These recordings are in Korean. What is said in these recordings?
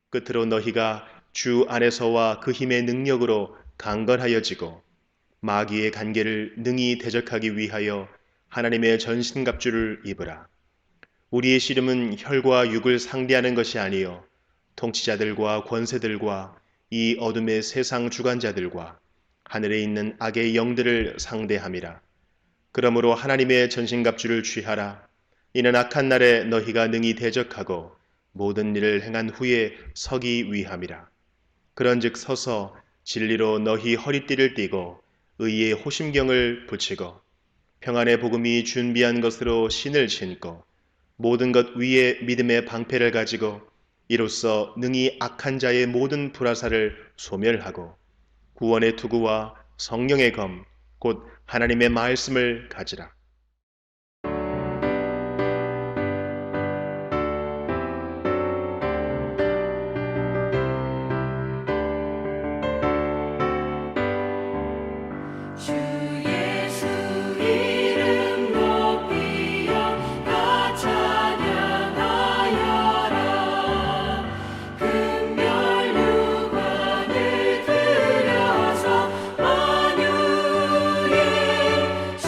끝으로 너희가 주 안에서와 그 힘의 능력으로 강건하여지고 마귀의 간계를 능히 대적하기 위하여 하나님의 전신갑주를 입으라. 우리의 씨름은 혈과 육을 상대하는 것이 아니요 통치자들과 권세들과 이 어둠의 세상 주관자들과 하늘에 있는 악의 영들을 상대함이라. 그러므로 하나님의 전신갑주를 취하라. 이는 악한 날에 너희가 능히 대적하고 모든 일을 행한 후에 서기 위함이라. 그런즉 서서 진리로 너희 허리띠를 띠고 의의 호심경을 붙이고 평안의 복음이 준비한 것으로 신을 신고 모든 것 위에 믿음의 방패를 가지고 이로써 능히 악한 자의 모든 불화살을 소멸하고 구원의 투구와 성령의 검, 곧 하나님의 말씀을 가지라. 주 예수 이름 높이여 다 찬양하여라. 금별 유관을 들여서 만유의 주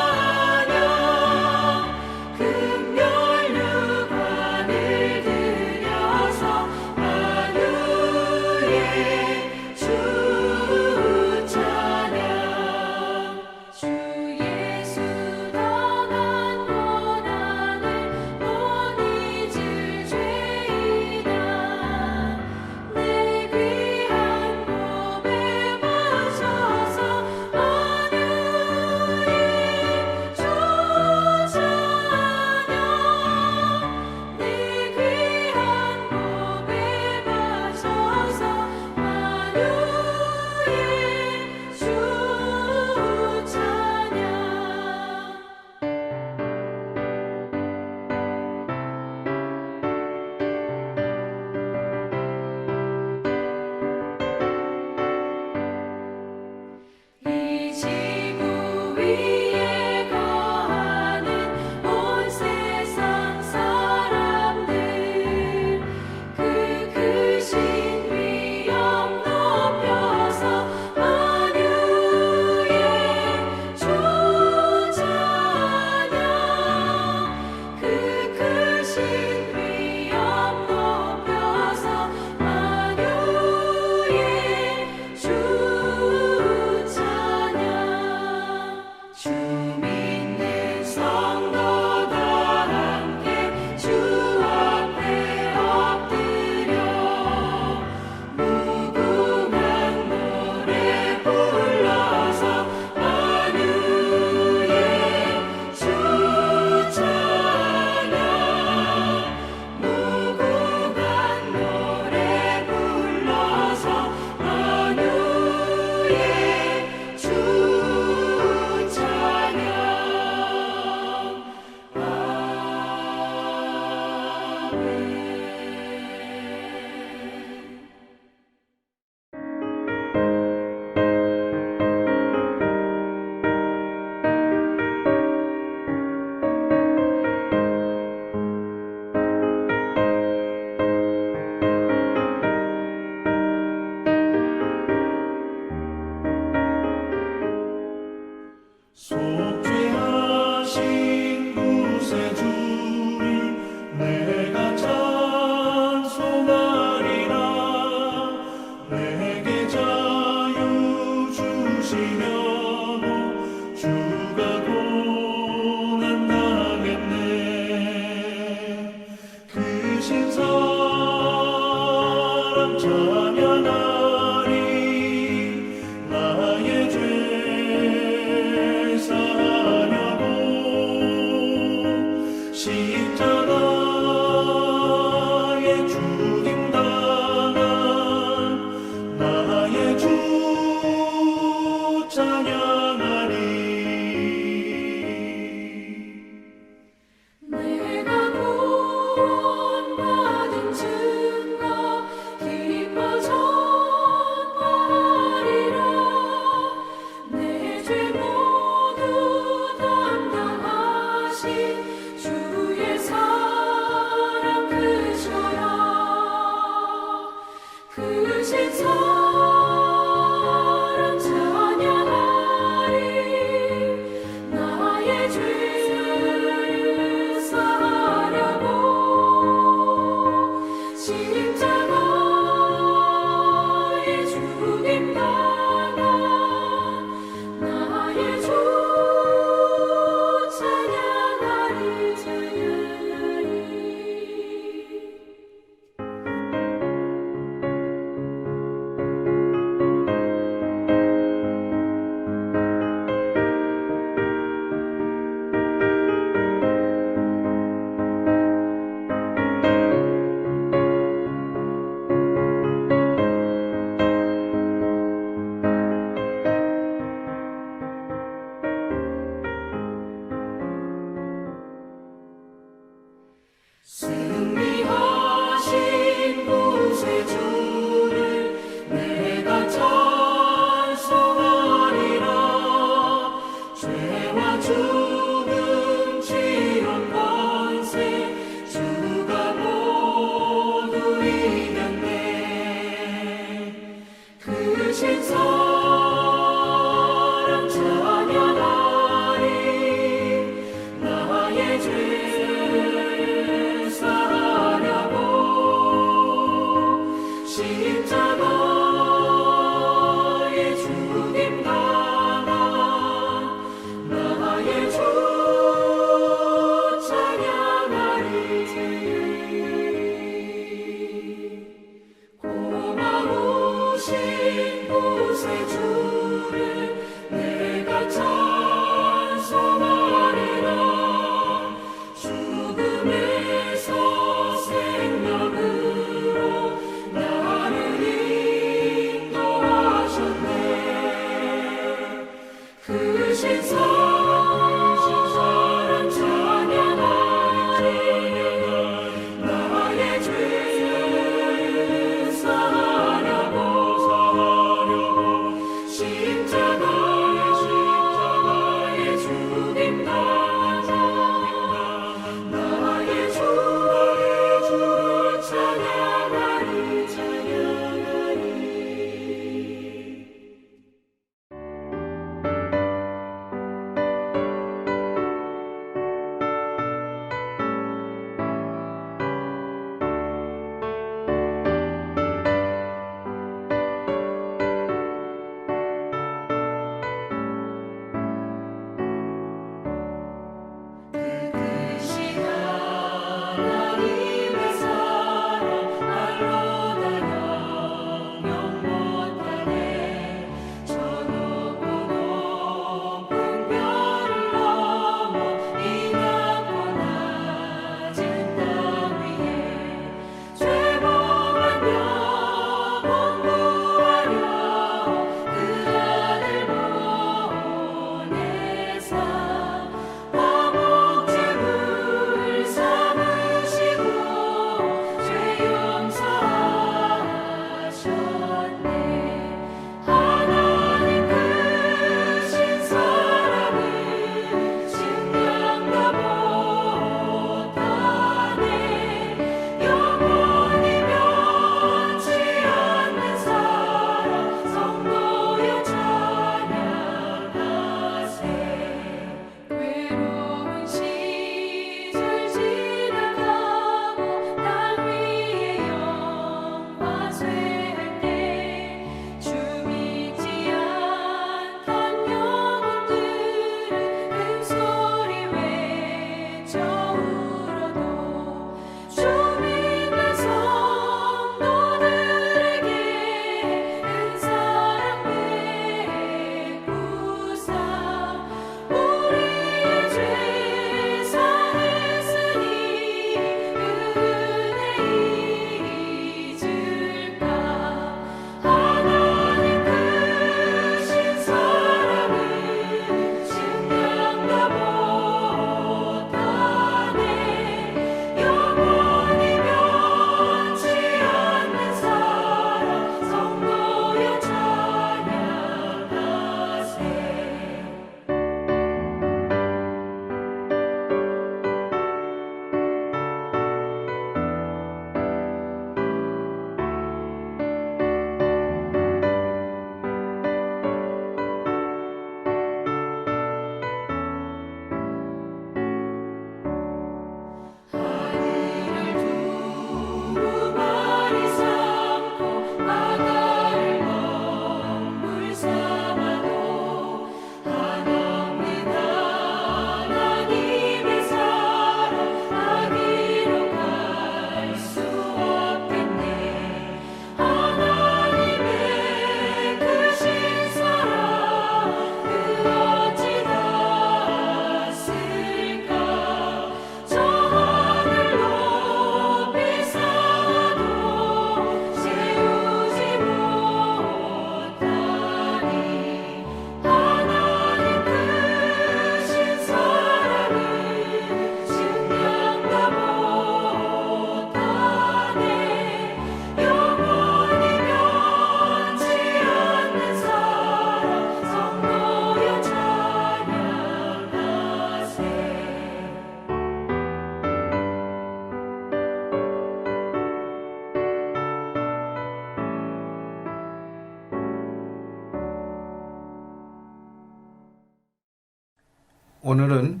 오늘은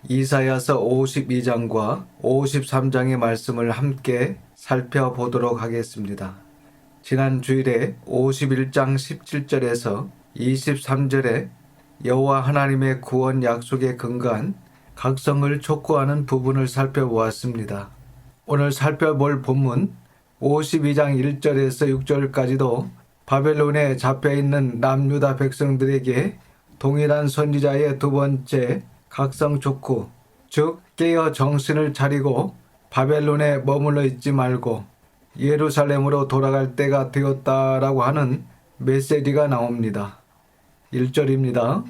이사야서 52장과 53장의 말씀을 함께 살펴보도록 하겠습니다. 지난 주일에 51장 17절에서 23절에 여호와 하나님의 구원 약속에 근거한 각성을 촉구하는 부분을 살펴보았습니다. 오늘 살펴볼 본문 52장 1절에서 6절까지도 바벨론에 잡혀있는 남유다 백성들에게 동일한 선지자의 두 번째 각성 촉구, 즉 깨어 정신을 차리고 바벨론에 머물러 있지 말고 예루살렘으로 돌아갈 때가 되었다라고 하는 메시지가 나옵니다. 1절입니다.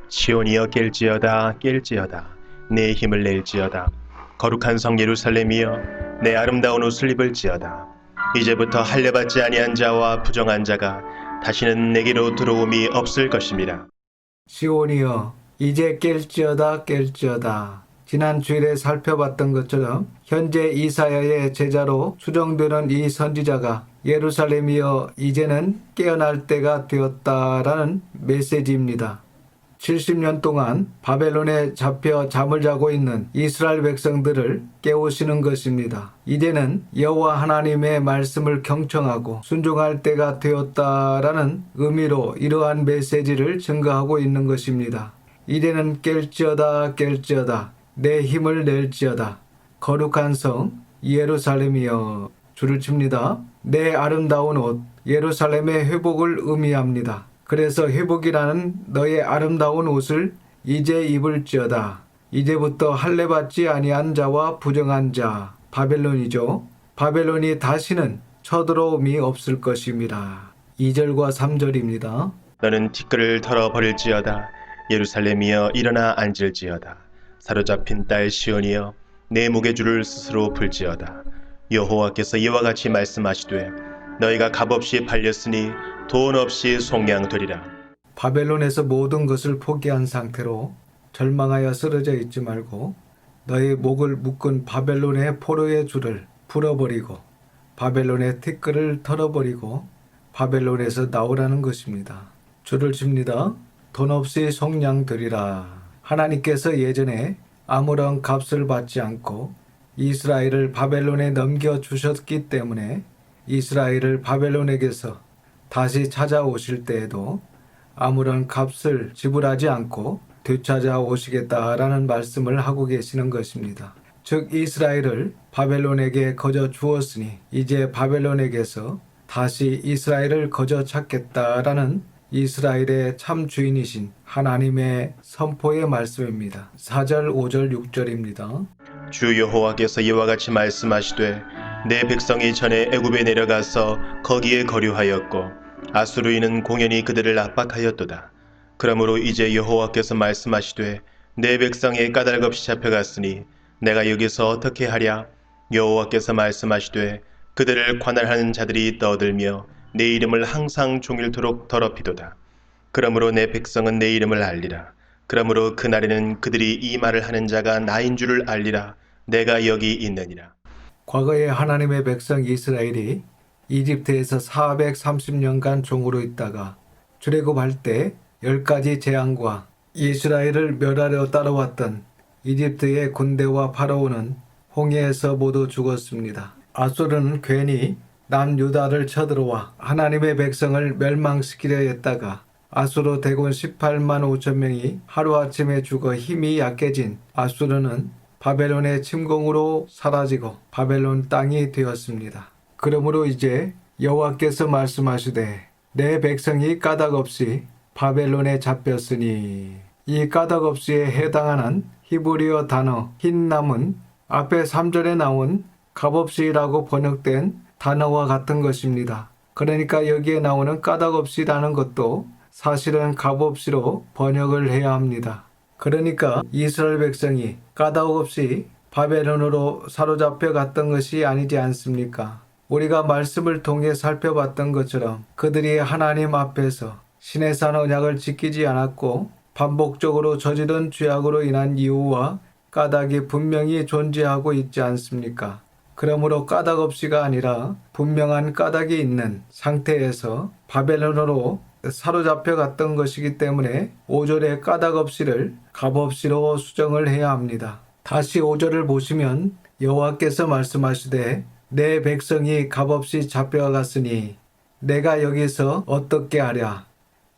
시온이여 깰지어다 깰지어다 내 힘을 낼지어다 거룩한 성 예루살렘이여 내 아름다운 옷을 입을지어다 이제부터 할례받지 아니한 자와 부정한 자가 다시는 내게로 들어옴이 없을 것입니다. 시온이여 이제 깰지어다 깰지어다. 지난 주일에 살펴봤던 것처럼 현재 이사야의 제자로 추정되는 이 선지자가 예루살렘이여 이제는 깨어날 때가 되었다라는 메시지입니다. 70년 동안 바벨론에 잡혀 잠을 자고 있는 이스라엘 백성들을 깨우시는 것입니다. 이제는 여호와 하나님의 말씀을 경청하고 순종할 때가 되었다라는 의미로 이러한 메시지를 증거하고 있는 것입니다. 이제는 깰지어다 깰지어다 내 힘을 낼지어다 거룩한 성 예루살렘이여. 줄을 칩니다. 내 아름다운 옷 예루살렘의 회복을 의미합니다. 그래서 회복이라는 너의 아름다운 옷을 이제 입을지어다. 이제부터 할례받지 아니한 자와 부정한 자 바벨론이죠. 바벨론이 다시는 쳐들어옴이 없을 것입니다. 2절과 3절입니다. 너는 티끌을 털어버릴지어다 예루살렘이여 일어나 앉을지어다 사로잡힌 딸 시온이여 내 무게줄을 스스로 풀지어다 여호와께서 이와 같이 말씀하시되 너희가 값없이 팔렸으니 돈 없이 속량되리라. 바벨론에서 모든 것을 포기한 상태로 절망하여 쓰러져 있지 말고 너의 목을 묶은 바벨론의 포로의 줄을 풀어버리고 바벨론의 티끌을 털어버리고 바벨론에서 나오라는 것입니다. 줄을 칩니다. 돈 없이 속량되리라. 하나님께서 예전에 아무런 값을 받지 않고 이스라엘을 바벨론에 넘겨주셨기 때문에 이스라엘을 바벨론에게서 다시 찾아오실 때에도 아무런 값을 지불하지 않고 되찾아오시겠다라는 말씀을 하고 계시는 것입니다. 즉 이스라엘을 바벨론에게 거저 주었으니 이제 바벨론에게서 다시 이스라엘을 거저 찾겠다라는 이스라엘의 참 주인이신 하나님의 선포의 말씀입니다. 4절, 5절, 6절입니다. 주 여호와께서 이와 같이 말씀하시되 내 백성이 전에 애굽에 내려가서 거기에 거류하였고 아수르인은 공연히 그들을 압박하였도다. 그러므로 이제 여호와께서 말씀하시되 내 백성이 까닭없이 잡혀갔으니 내가 여기서 어떻게 하랴. 여호와께서 말씀하시되 그들을 관할하는 자들이 떠들며 내 이름을 항상 종일토록 더럽히도다. 그러므로 내 백성은 내 이름을 알리라. 그러므로 그날에는 그들이 이 말을 하는 자가 나인 줄을 알리라. 내가 여기 있느니라. 과거에 하나님의 백성 이스라엘이 이집트에서 430년간 종으로 있다가 출애굽할 때 10가지 재앙과 이스라엘을 멸하려 따라왔던 이집트의 군대와 파라오는 홍해에서 모두 죽었습니다. 아수르는 괜히 남유다를 쳐들어와 하나님의 백성을 멸망시키려 했다가 아수르 대군 18만 5천 명이 하루아침에 죽어 힘이 약해진 아수르는 바벨론의 침공으로 사라지고 바벨론 땅이 되었습니다. 그러므로 이제 여호와께서 말씀하시되 내 백성이 까닭없이 바벨론에 잡혔으니 이 까닭없이에 해당하는 히브리어 단어 흰남은 앞에 3절에 나온 값없이라고 번역된 단어와 같은 것입니다. 그러니까 여기에 나오는 까닭없이라는 것도 사실은 값없이로 번역을 해야 합니다. 그러니까 이스라엘 백성이 까닭없이 바벨론으로 사로잡혀 갔던 것이 아니지 않습니까? 우리가 말씀을 통해 살펴봤던 것처럼 그들이 하나님 앞에서 시내산 언약을 지키지 않았고 반복적으로 저지른 죄악으로 인한 이유와 까닭이 분명히 존재하고 있지 않습니까? 그러므로 까닭 없이가 아니라 분명한 까닭이 있는 상태에서 바벨론으로 사로잡혀 갔던 것이기 때문에 5절의 까닭없이를 값없이로 수정을 해야 합니다. 다시 5절을 보시면 여호와께서 말씀하시되 내 백성이 값없이 잡혀갔으니 내가 여기서 어떻게 하랴.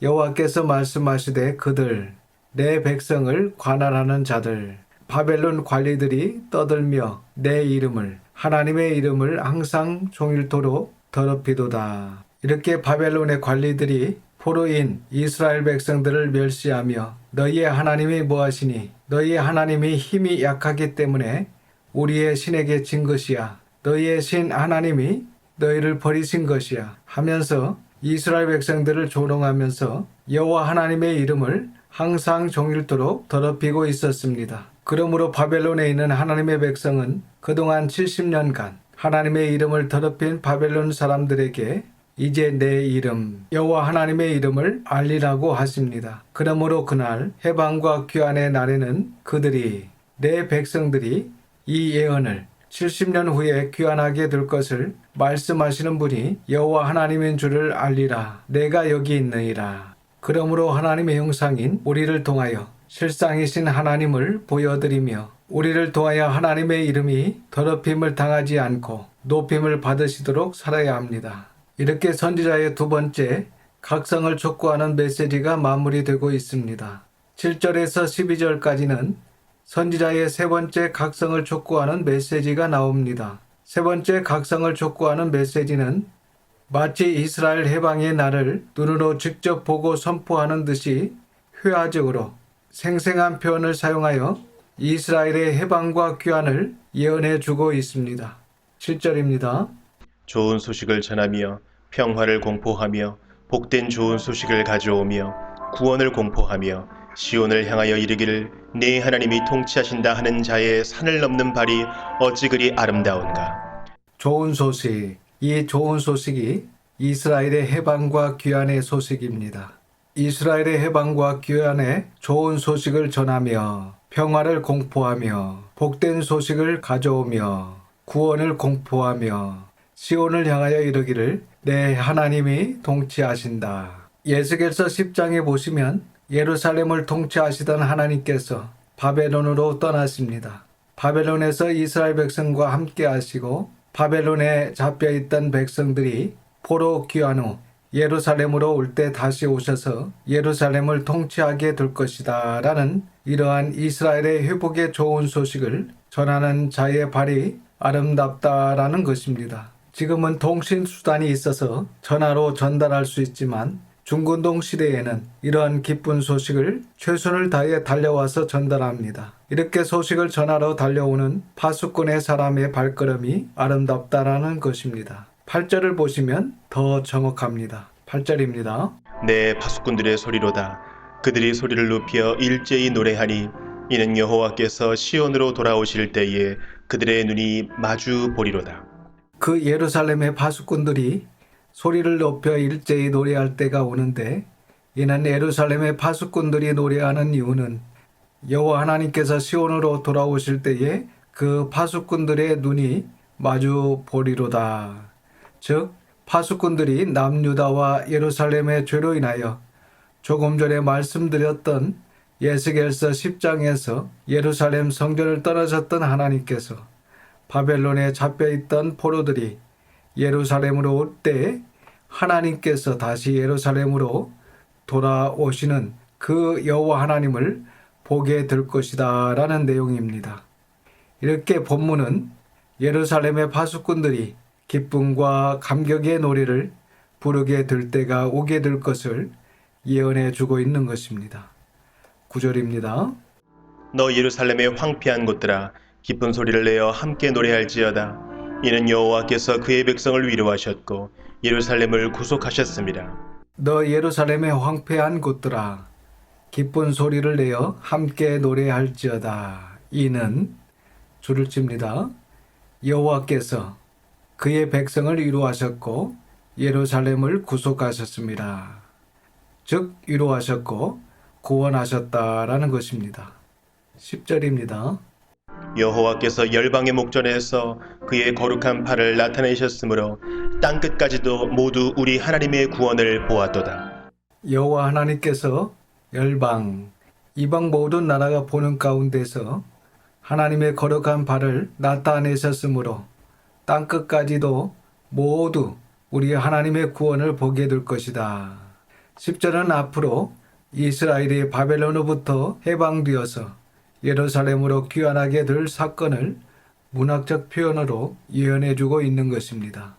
여호와께서 말씀하시되 그들 내 백성을 관할하는 자들 바벨론 관리들이 떠들며 내 이름을 하나님의 이름을 항상 종일토록 더럽히도다. 이렇게 바벨론의 관리들이 포로인 이스라엘 백성들을 멸시하며 너희의 하나님이 무엇이니 너희의 하나님이 힘이 약하기 때문에 우리의 신에게 진 것이야. 너희의 신 하나님이 너희를 버리신 것이야 하면서 이스라엘 백성들을 조롱하면서 여호와 하나님의 이름을 항상 종일토록 더럽히고 있었습니다. 그러므로 바벨론에 있는 하나님의 백성은 그동안 70년간 하나님의 이름을 더럽힌 바벨론 사람들에게 이제 내 이름 여호와 하나님의 이름을 알리라고 하십니다. 그러므로 그날 해방과 귀환의 날에는 그들이 내 백성들이 이 예언을 70년 후에 귀환하게 될 것을 말씀하시는 분이 여호와 하나님인 줄을 알리라. 내가 여기 있느니라. 그러므로 하나님의 형상인 우리를 통하여 실상이신 하나님을 보여드리며 우리를 통하여 하나님의 이름이 더럽힘을 당하지 않고 높임을 받으시도록 살아야 합니다. 이렇게 선지자의 두 번째 각성을 촉구하는 메시지가 마무리되고 있습니다. 7절에서 12절까지는 선지자의 세 번째 각성을 촉구하는 메시지가 나옵니다. 세 번째 각성을 촉구하는 메시지는 마치 이스라엘 해방의 날을 눈으로 직접 보고 선포하는 듯이 회화적으로 생생한 표현을 사용하여 이스라엘의 해방과 귀환을 예언해 주고 있습니다. 7절입니다. 좋은 소식을 전하며 평화를 공포하며 복된 좋은 소식을 가져오며 구원을 공포하며 시온을 향하여 이르기를 네 하나님이 통치하신다 하는 자의 산을 넘는 발이 어찌 그리 아름다운가. 좋은 소식, 이 좋은 소식이 이스라엘의 해방과 귀환의 소식입니다. 이스라엘의 해방과 귀환의 좋은 소식을 전하며 평화를 공포하며 복된 소식을 가져오며 구원을 공포하며 시온을 향하여 이르기를 내 하나님이 통치하신다. 에스겔서 10장에 보시면 예루살렘을 통치하시던 하나님께서 바벨론으로 떠나십니다. 바벨론에서 이스라엘 백성과 함께 하시고 바벨론에 잡혀있던 백성들이 포로 귀환 후 예루살렘으로 올 때 다시 오셔서 예루살렘을 통치하게 될 것이다 라는 이러한 이스라엘의 회복의 좋은 소식을 전하는 자의 발이 아름답다라는 것입니다. 지금은 통신수단이 있어서 전화로 전달할 수 있지만 중건동 시대에는 이러한 기쁜 소식을 최선을 다해 달려와서 전달합니다. 이렇게 소식을 전하러 달려오는 파수꾼의 사람의 발걸음이 아름답다라는 것입니다. 8절을 보시면 더 정확합니다. 8절입니다. 내 파수꾼들의 소리로다. 그들이 소리를 높여 일제히 노래하니 이는 여호와께서 시온으로 돌아오실 때에 그들의 눈이 마주 보리로다. 그 예루살렘의 파수꾼들이 소리를 높여 일제히 노래할 때가 오는데 이는 예루살렘의 파수꾼들이 노래하는 이유는 여호와 하나님께서 시온으로 돌아오실 때에 그 파수꾼들의 눈이 마주 보리로다. 즉 파수꾼들이 남유다와 예루살렘의 죄로 인하여 조금 전에 말씀드렸던 에스겔서 10장에서 예루살렘 성전을 떠나셨던 하나님께서 바벨론에 잡혀있던 포로들이 예루살렘으로 올 때 하나님께서 다시 예루살렘으로 돌아오시는 그 여호와 하나님을 보게 될 것이다 라는 내용입니다. 이렇게 본문은 예루살렘의 파수꾼들이 기쁨과 감격의 노래를 부르게 될 때가 오게 될 것을 예언해 주고 있는 것입니다. 9절입니다. 너 예루살렘의 황폐한 곳들아 기쁜 소리를 내어 함께 노래할지어다. 이는 여호와께서 그의 백성을 위로하셨고 예루살렘을 구속하셨습니다. 너 예루살렘의 황폐한 곳들아 기쁜 소리를 내어 함께 노래할지어다. 이는 줄을 칩니다. 여호와께서 그의 백성을 위로하셨고 예루살렘을 구속하셨습니다. 즉 위로하셨고 구원하셨다라는 것입니다. 10절입니다. 여호와께서 열방의 목전에서 그의 거룩한 팔을 나타내셨으므로 땅끝까지도 모두 우리 하나님의 구원을 보았도다. 여호와 하나님께서 열방, 이방 모든 나라가 보는 가운데서 하나님의 거룩한 발을 나타내셨으므로 땅끝까지도 모두 우리 하나님의 구원을 보게 될 것이다. 10절은 앞으로 이스라엘이 바벨론으로부터 해방되어서 예루살렘으로 귀환하게 될 사건을 문학적 표현으로 예언해주고 있는 것입니다.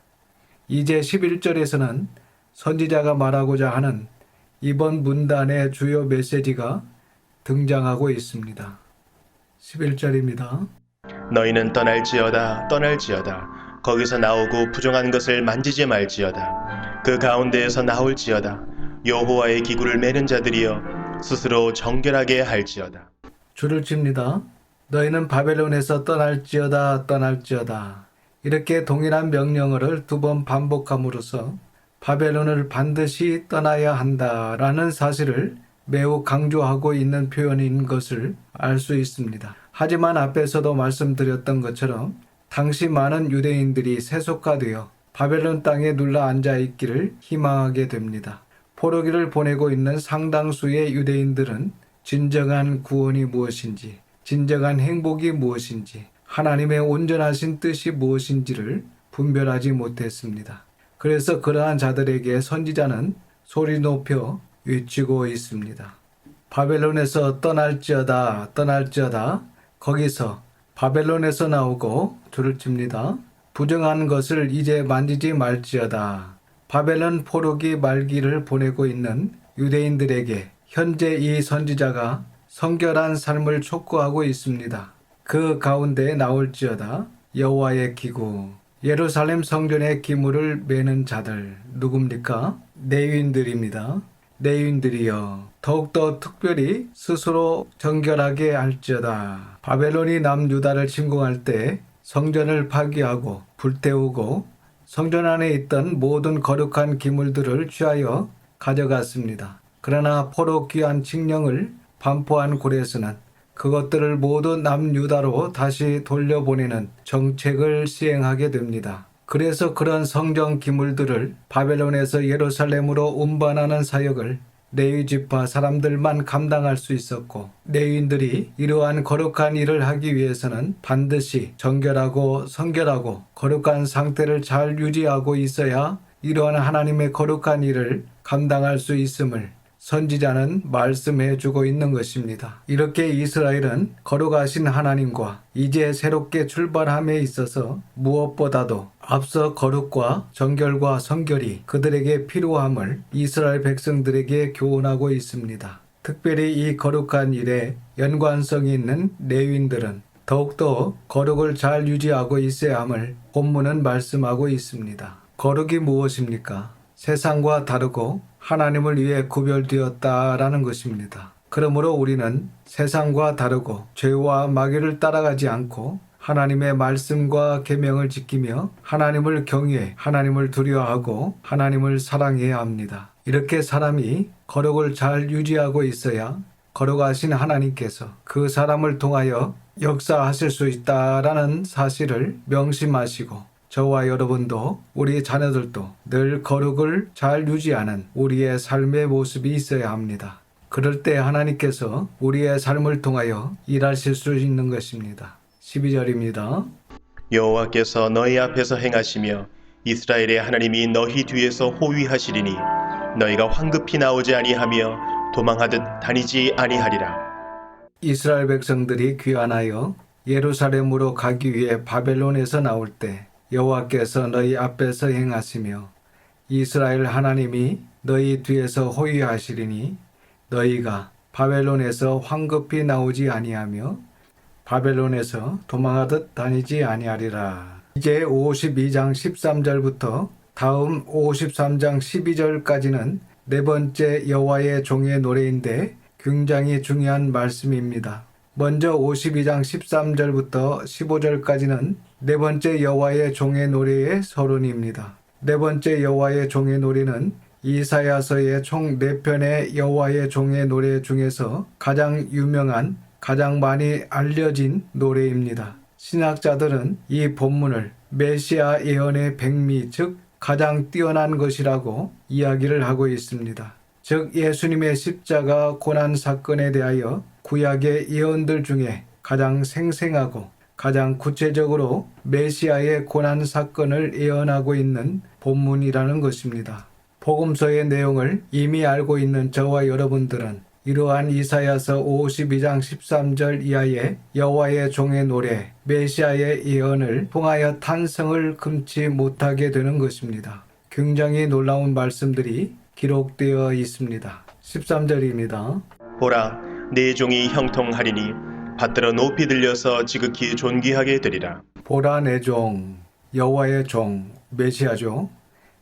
이제 11절에서는 선지자가 말하고자 하는 이번 문단의 주요 메시지가 등장하고 있습니다. 11절입니다. 너희는 떠날지어다 떠날지어다 거기서 나오고 부정한 것을 만지지 말지어다 그 가운데에서 나올지어다 여호와의 기구를 매는 자들이여 스스로 정결하게 할지어다. 줄을 칩니다. 너희는 바벨론에서 떠날지어다 떠날지어다. 이렇게 동일한 명령어를 2번 반복함으로써 바벨론을 반드시 떠나야 한다라는 사실을 매우 강조하고 있는 표현인 것을 알 수 있습니다. 하지만 앞에서도 말씀드렸던 것처럼 당시 많은 유대인들이 세속화되어 바벨론 땅에 눌러 앉아 있기를 희망하게 됩니다. 포로기를 보내고 있는 상당수의 유대인들은 진정한 구원이 무엇인지, 진정한 행복이 무엇인지, 하나님의 온전하신 뜻이 무엇인지를 분별하지 못했습니다. 그래서 그러한 자들에게 선지자는 소리 높여 외치고 있습니다. 바벨론에서 떠날지어다 떠날지어다 거기서 바벨론에서 나오고 줄을 칩니다. 부정한 것을 이제 만지지 말지어다. 바벨론 포로기 말기를 보내고 있는 유대인들에게 현재 이 선지자가 성결한 삶을 촉구하고 있습니다. 그 가운데 나올지어다 여호와의 기구, 예루살렘 성전의 기물을 매는 자들 누굽니까? 레위인들입니다. 레위인들이여 더욱더 특별히 스스로 정결하게 할지어다. 바벨론이 남유다를 침공할 때 성전을 파괴하고 불태우고 성전 안에 있던 모든 거룩한 기물들을 취하여 가져갔습니다. 그러나 포로 귀환 칙령을 반포한 고레스는 그것들을 모두 남유다로 다시 돌려보내는 정책을 시행하게 됩니다. 그래서 그런 성전 기물들을 바벨론에서 예루살렘으로 운반하는 사역을 레위 지파 사람들만 감당할 수 있었고, 레위인들이 이러한 거룩한 일을 하기 위해서는 반드시 정결하고 성결하고 거룩한 상태를 잘 유지하고 있어야 이러한 하나님의 거룩한 일을 감당할 수 있음을 선지자는 말씀해 주고 있는 것입니다. 이렇게 이스라엘은 거룩하신 하나님과 이제 새롭게 출발함에 있어서 무엇보다도 앞서 거룩과 정결과 성결이 그들에게 필요함을 이스라엘 백성들에게 교훈하고 있습니다. 특별히 이 거룩한 일에 연관성이 있는 레위인들은 더욱더 거룩을 잘 유지하고 있어야 함을 본문은 말씀하고 있습니다. 거룩이 무엇입니까? 세상과 다르고 하나님을 위해 구별되었다라는 것입니다. 그러므로 우리는 세상과 다르고 죄와 마귀를 따라가지 않고 하나님의 말씀과 계명을 지키며 하나님을 경외, 하나님을 두려워하고 하나님을 사랑해야 합니다. 이렇게 사람이 거룩을 잘 유지하고 있어야 거룩하신 하나님께서 그 사람을 통하여 역사하실 수 있다라는 사실을 명심하시고 저와 여러분도 우리 자녀들도 늘 거룩을 잘 유지하는 우리의 삶의 모습이 있어야 합니다. 그럴 때 하나님께서 우리의 삶을 통하여 일하실 수 있는 것입니다. 12절입니다. 여호와께서 너희 앞에서 행하시며 이스라엘의 하나님이 너희 뒤에서 호위하시리니 너희가 황급히 나오지 아니하며 도망하듯 다니지 아니하리라. 이스라엘 백성들이 귀환하여 예루살렘으로 가기 위해 바벨론에서 나올 때 여호와께서 너희 앞에서 행하시며 이스라엘 하나님이 너희 뒤에서 호위하시리니 너희가 바벨론에서 황급히 나오지 아니하며 바벨론에서 도망하듯 다니지 아니하리라. 이제 52장 13절부터 다음 53장 12절까지는 네 번째 여호와의 종의 노래인데 굉장히 중요한 말씀입니다. 먼저 52장 13절부터 15절까지는 네 번째 여호와의 종의 노래의 서론입니다. 네 번째 여호와의 종의 노래는 이사야서의 총 4편의 여호와의 종의 노래 중에서 가장 유명한, 가장 많이 알려진 노래입니다. 신학자들은 이 본문을 메시아 예언의 백미, 즉 가장 뛰어난 것이라고 이야기를 하고 있습니다. 즉 예수님의 십자가 고난 사건에 대하여 구약의 예언들 중에 가장 생생하고 가장 구체적으로 메시아의 고난 사건을 예언하고 있는 본문이라는 것입니다. 복음서의 내용을 이미 알고 있는 저와 여러분들은 이러한 이사야서 52장 13절 이하의 여호와의 종의 노래, 메시아의 예언을 통하여 탄성을 금치 못하게 되는 것입니다. 굉장히 놀라운 말씀들이 기록되어 있습니다. 13절입니다. 보라, 내 종이 형통하리니 받들어 높이 들려서 지극히 존귀하게 되리라. 보라 내 종, 여호와의 종, 메시아죠.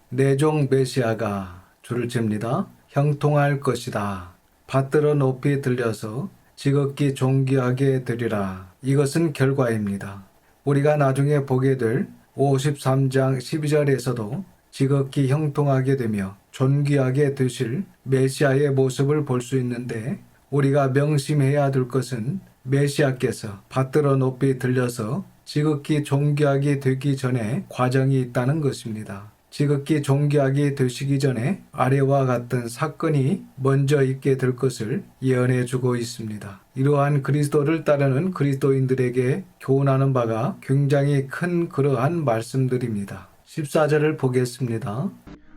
내 종 메시아가 줄을 칩니다. 형통할 것이다. 받들어 높이 들려서 지극히 존귀하게 되리라. 이것은 결과입니다. 우리가 나중에 보게 될 53장 12절에서도 지극히 형통하게 되며 존귀하게 되실 메시아의 모습을 볼 수 있는데 우리가 명심해야 될 것은 메시아께서 받들어 높이 들려서 지극히 존귀하게 되기 전에 과정이 있다는 것입니다. 지극히 존귀하게 되시기 전에 아래와 같은 사건이 먼저 있게 될 것을 예언해 주고 있습니다. 이러한 그리스도를 따르는 그리스도인들에게 교훈하는 바가 굉장히 큰 그러한 말씀들입니다. 14절을 보겠습니다.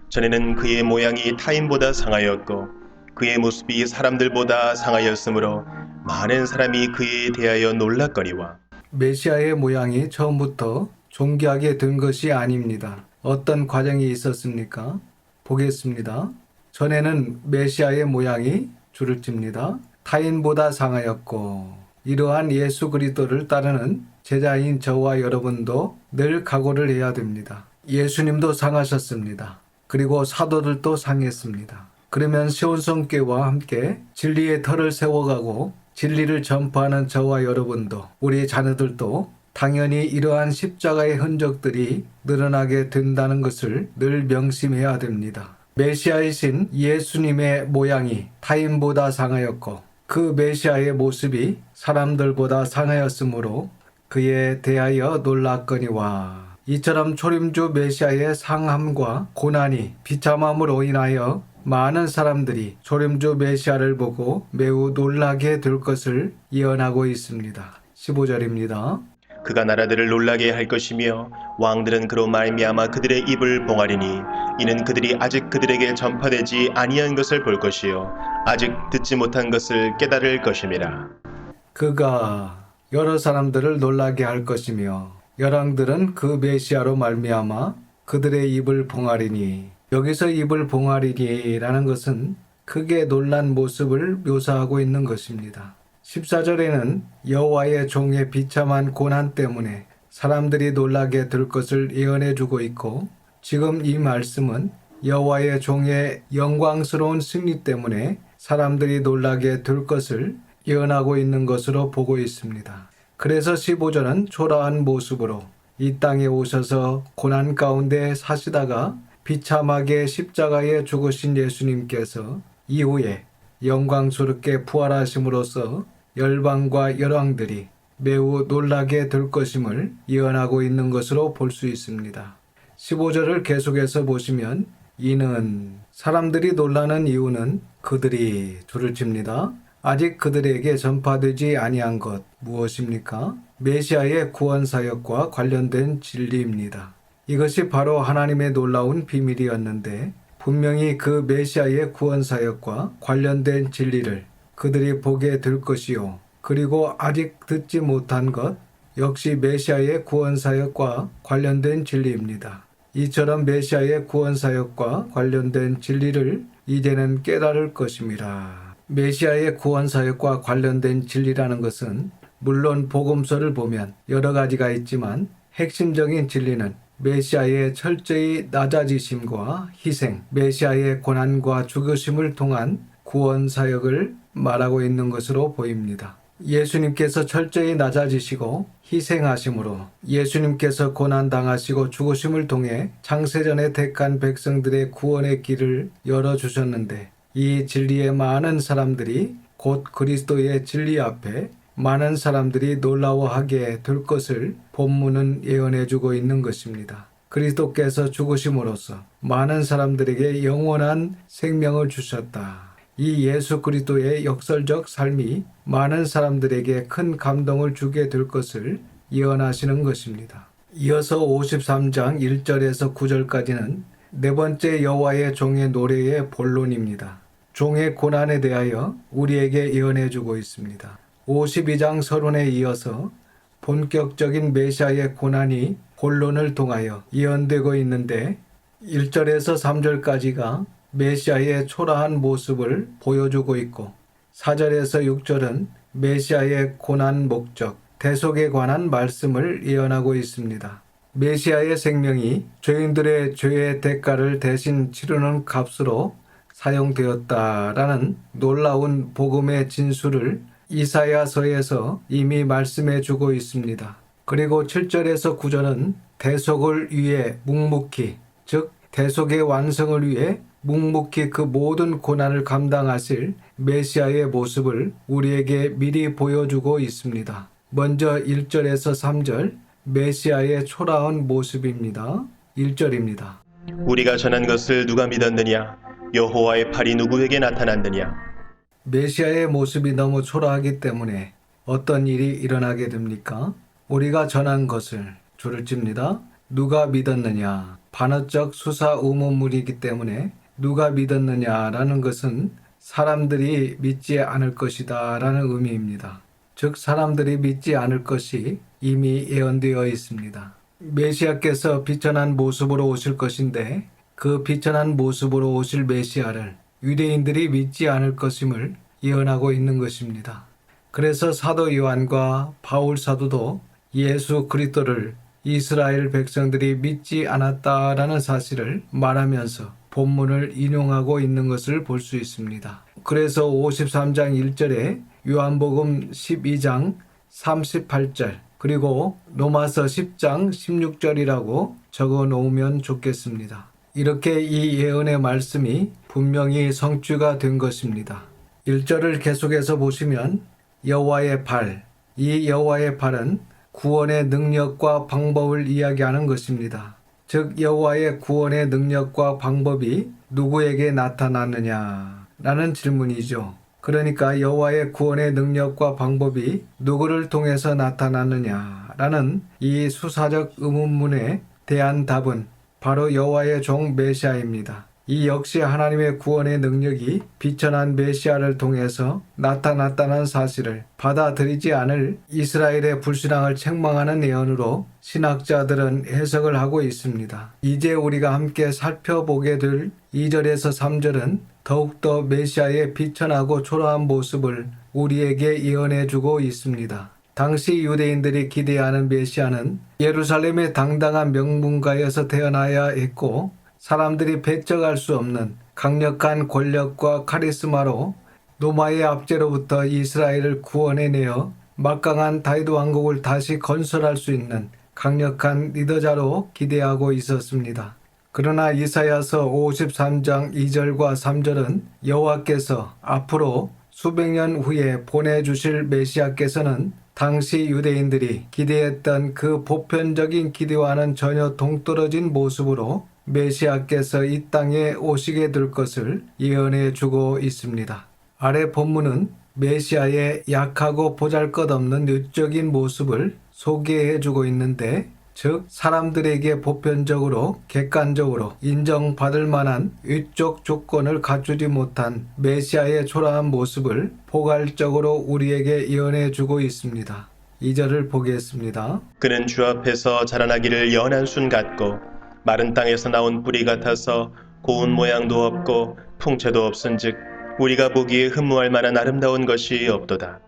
전에는 그의 모양이 타인보다 상하였고 그의 모습이 사람들보다 상하였으므로 많은 사람이 그에 대하여 놀랐거니와. 메시아의 모양이 처음부터 존귀하게 된 것이 아닙니다. 어떤 과정이 있었습니까? 보겠습니다. 전에는 메시아의 모양이 줄을 칩니다. 타인보다 상하였고 이러한 예수 그리스도를 따르는 제자인 저와 여러분도 늘 각오를 해야 됩니다. 예수님도 상하셨습니다. 그리고 사도들도 상했습니다. 그러면 시온성교회와 함께 진리의 터를 세워가고 진리를 전파하는 저와 여러분도 우리 자녀들도 당연히 이러한 십자가의 흔적들이 늘어나게 된다는 것을 늘 명심해야 됩니다. 메시아이신 예수님의 모양이 타인보다 상하였고 그 메시아의 모습이 사람들보다 상하였으므로 그에 대하여 놀랐거니와. 이처럼 초림주 메시아의 상함과 고난이 비참함으로 인하여 많은 사람들이 초림주 메시아를 보고 매우 놀라게 될 것을 예언하고 있습니다. 15절입니다. 그가 나라들을 놀라게 할 것이며 왕들은 그로 말미암아 그들의 입을 봉하리니 이는 그들이 아직 그들에게 전파되지 아니한 것을 볼 것이요 아직 듣지 못한 것을 깨달을 것임이라. 그가 여러 사람들을 놀라게 할 것이며 열왕들은 그 메시아로 말미암아 그들의 입을 봉하리니. 여기서 입을 봉하리니라는 것은 크게 놀란 모습을 묘사하고 있는 것입니다. 14절에는 여호와의 종의 비참한 고난 때문에 사람들이 놀라게 될 것을 예언해 주고 있고 지금 이 말씀은 여호와의 종의 영광스러운 승리 때문에 사람들이 놀라게 될 것을 예언하고 있는 것으로 보고 있습니다. 그래서 15절은 초라한 모습으로 이 땅에 오셔서 고난 가운데 사시다가 비참하게 십자가에 죽으신 예수님께서 이후에 영광스럽게 부활하심으로써 열방과 열왕들이 매우 놀라게 될 것임을 예언하고 있는 것으로 볼 수 있습니다. 15절을 계속해서 보시면 이는 사람들이 놀라는 이유는 그들이 줄을 칩니다. 아직 그들에게 전파되지 아니한 것 무엇입니까? 메시아의 구원 사역과 관련된 진리입니다. 이것이 바로 하나님의 놀라운 비밀이었는데 분명히 그 메시아의 구원 사역과 관련된 진리를 그들이 보게 될 것이요. 그리고 아직 듣지 못한 것 역시 메시아의 구원 사역과 관련된 진리입니다. 이처럼 메시아의 구원 사역과 관련된 진리를 이제는 깨달을 것입니다. 메시아의 구원 사역과 관련된 진리라는 것은 물론 복음서를 보면 여러 가지가 있지만 핵심적인 진리는 메시아의 철저히 낮아지심과 희생, 메시아의 고난과 죽으심을 통한 구원 사역을 말하고 있는 것으로 보입니다. 예수님께서 철저히 낮아지시고 희생하심으로 예수님께서 고난당하시고 죽으심을 통해 창세전에 택한 백성들의 구원의 길을 열어주셨는데 이 진리의 많은 사람들이 곧 그리스도의 진리 앞에 많은 사람들이 놀라워하게 될 것을 본문은 예언해주고 있는 것입니다. 그리스도께서 죽으심으로써 많은 사람들에게 영원한 생명을 주셨다. 이 예수 그리스도의 역설적 삶이 많은 사람들에게 큰 감동을 주게 될 것을 예언하시는 것입니다. 이어서 53장 1절에서 9절까지는 네 번째 여호와의 종의 노래의 본론입니다. 종의 고난에 대하여 우리에게 예언해주고 있습니다. 52장 서론에 이어서 본격적인 메시아의 고난이 본론을 통하여 예언되고 있는데 1절에서 3절까지가 메시아의 초라한 모습을 보여주고 있고 4절에서 6절은 메시아의 고난 목적, 대속에 관한 말씀을 예언하고 있습니다. 메시아의 생명이 죄인들의 죄의 대가를 대신 치르는 값으로 사용되었다라는 놀라운 복음의 진술을 이사야서에서 이미 말씀해 주고 있습니다. 그리고 7절에서 9절은 대속을 위해 묵묵히, 즉 대속의 완성을 위해 묵묵히 그 모든 고난을 감당하실 메시아의 모습을 우리에게 미리 보여주고 있습니다. 먼저 1절에서 3절 메시아의 초라한 모습입니다. 1절입니다. 우리가 전한 것을 누가 믿었느냐? 여호와의 팔이 누구에게 나타났느냐? 메시아의 모습이 너무 초라하기 때문에 어떤 일이 일어나게 됩니까? 우리가 전한 것을 줄을 찝니다. 누가 믿었느냐? 반어적 수사 의문문이기 때문에 누가 믿었느냐라는 것은 사람들이 믿지 않을 것이다 라는 의미입니다. 즉 사람들이 믿지 않을 것이 이미 예언되어 있습니다. 메시아께서 비천한 모습으로 오실 것인데 그 비천한 모습으로 오실 메시아를 유대인들이 믿지 않을 것임을 예언하고 있는 것입니다. 그래서 사도 요한과 바울 사도도 예수 그리스도를 이스라엘 백성들이 믿지 않았다라는 사실을 말하면서 본문을 인용하고 있는 것을 볼 수 있습니다. 그래서 53장 1절에 요한복음 12장 38절 그리고 로마서 10장 16절이라고 적어 놓으면 좋겠습니다. 이렇게 이 예언의 말씀이 분명히 성취가 된 것입니다. 1절을 계속해서 보시면 여호와의 팔, 이 여호와의 팔은 구원의 능력과 방법을 이야기하는 것입니다. 즉 여호와의 구원의 능력과 방법이 누구에게 나타났느냐 라는 질문이죠. 그러니까 여호와의 구원의 능력과 방법이 누구를 통해서 나타났느냐 라는 이 수사적 의문문에 대한 답은 바로 여호와의 종 메시아입니다. 이 역시 하나님의 구원의 능력이 비천한 메시아를 통해서 나타났다는 사실을 받아들이지 않을 이스라엘의 불신앙을 책망하는 예언으로 신학자들은 해석을 하고 있습니다. 이제 우리가 함께 살펴보게 될 2절에서 3절은 더욱더 메시아의 비천하고 초라한 모습을 우리에게 예언해주고 있습니다. 당시 유대인들이 기대하는 메시아는 예루살렘의 당당한 명문가에서 태어나야 했고 사람들이 배척할 수 없는 강력한 권력과 카리스마로 로마의 압제로부터 이스라엘을 구원해내어 막강한 다윗 왕국을 다시 건설할 수 있는 강력한 리더자로 기대하고 있었습니다. 그러나 이사야서 53장 2절과 3절은 여호와께서 앞으로 수백 년 후에 보내주실 메시아께서는 당시 유대인들이 기대했던 그 보편적인 기대와는 전혀 동떨어진 모습으로 메시아께서 이 땅에 오시게 될 것을 예언해 주고 있습니다. 아래 본문은 메시아의 약하고 보잘것없는 육적인 모습을 소개해 주고 있는데 즉 사람들에게 보편적으로 객관적으로 인정받을 만한 위쪽 조건을 갖추지 못한 메시아의 초라한 모습을 포괄적으로 우리에게 예언해 주고 있습니다. 2절을 보겠습니다. 그는 주 앞에서 자라나기를 연한 순 같고 마른 땅에서 나온 뿌리 같아서 고운 모양도 없고 풍채도 없은즉 우리가 보기에 흠모할 만한 아름다운 것이 없도다.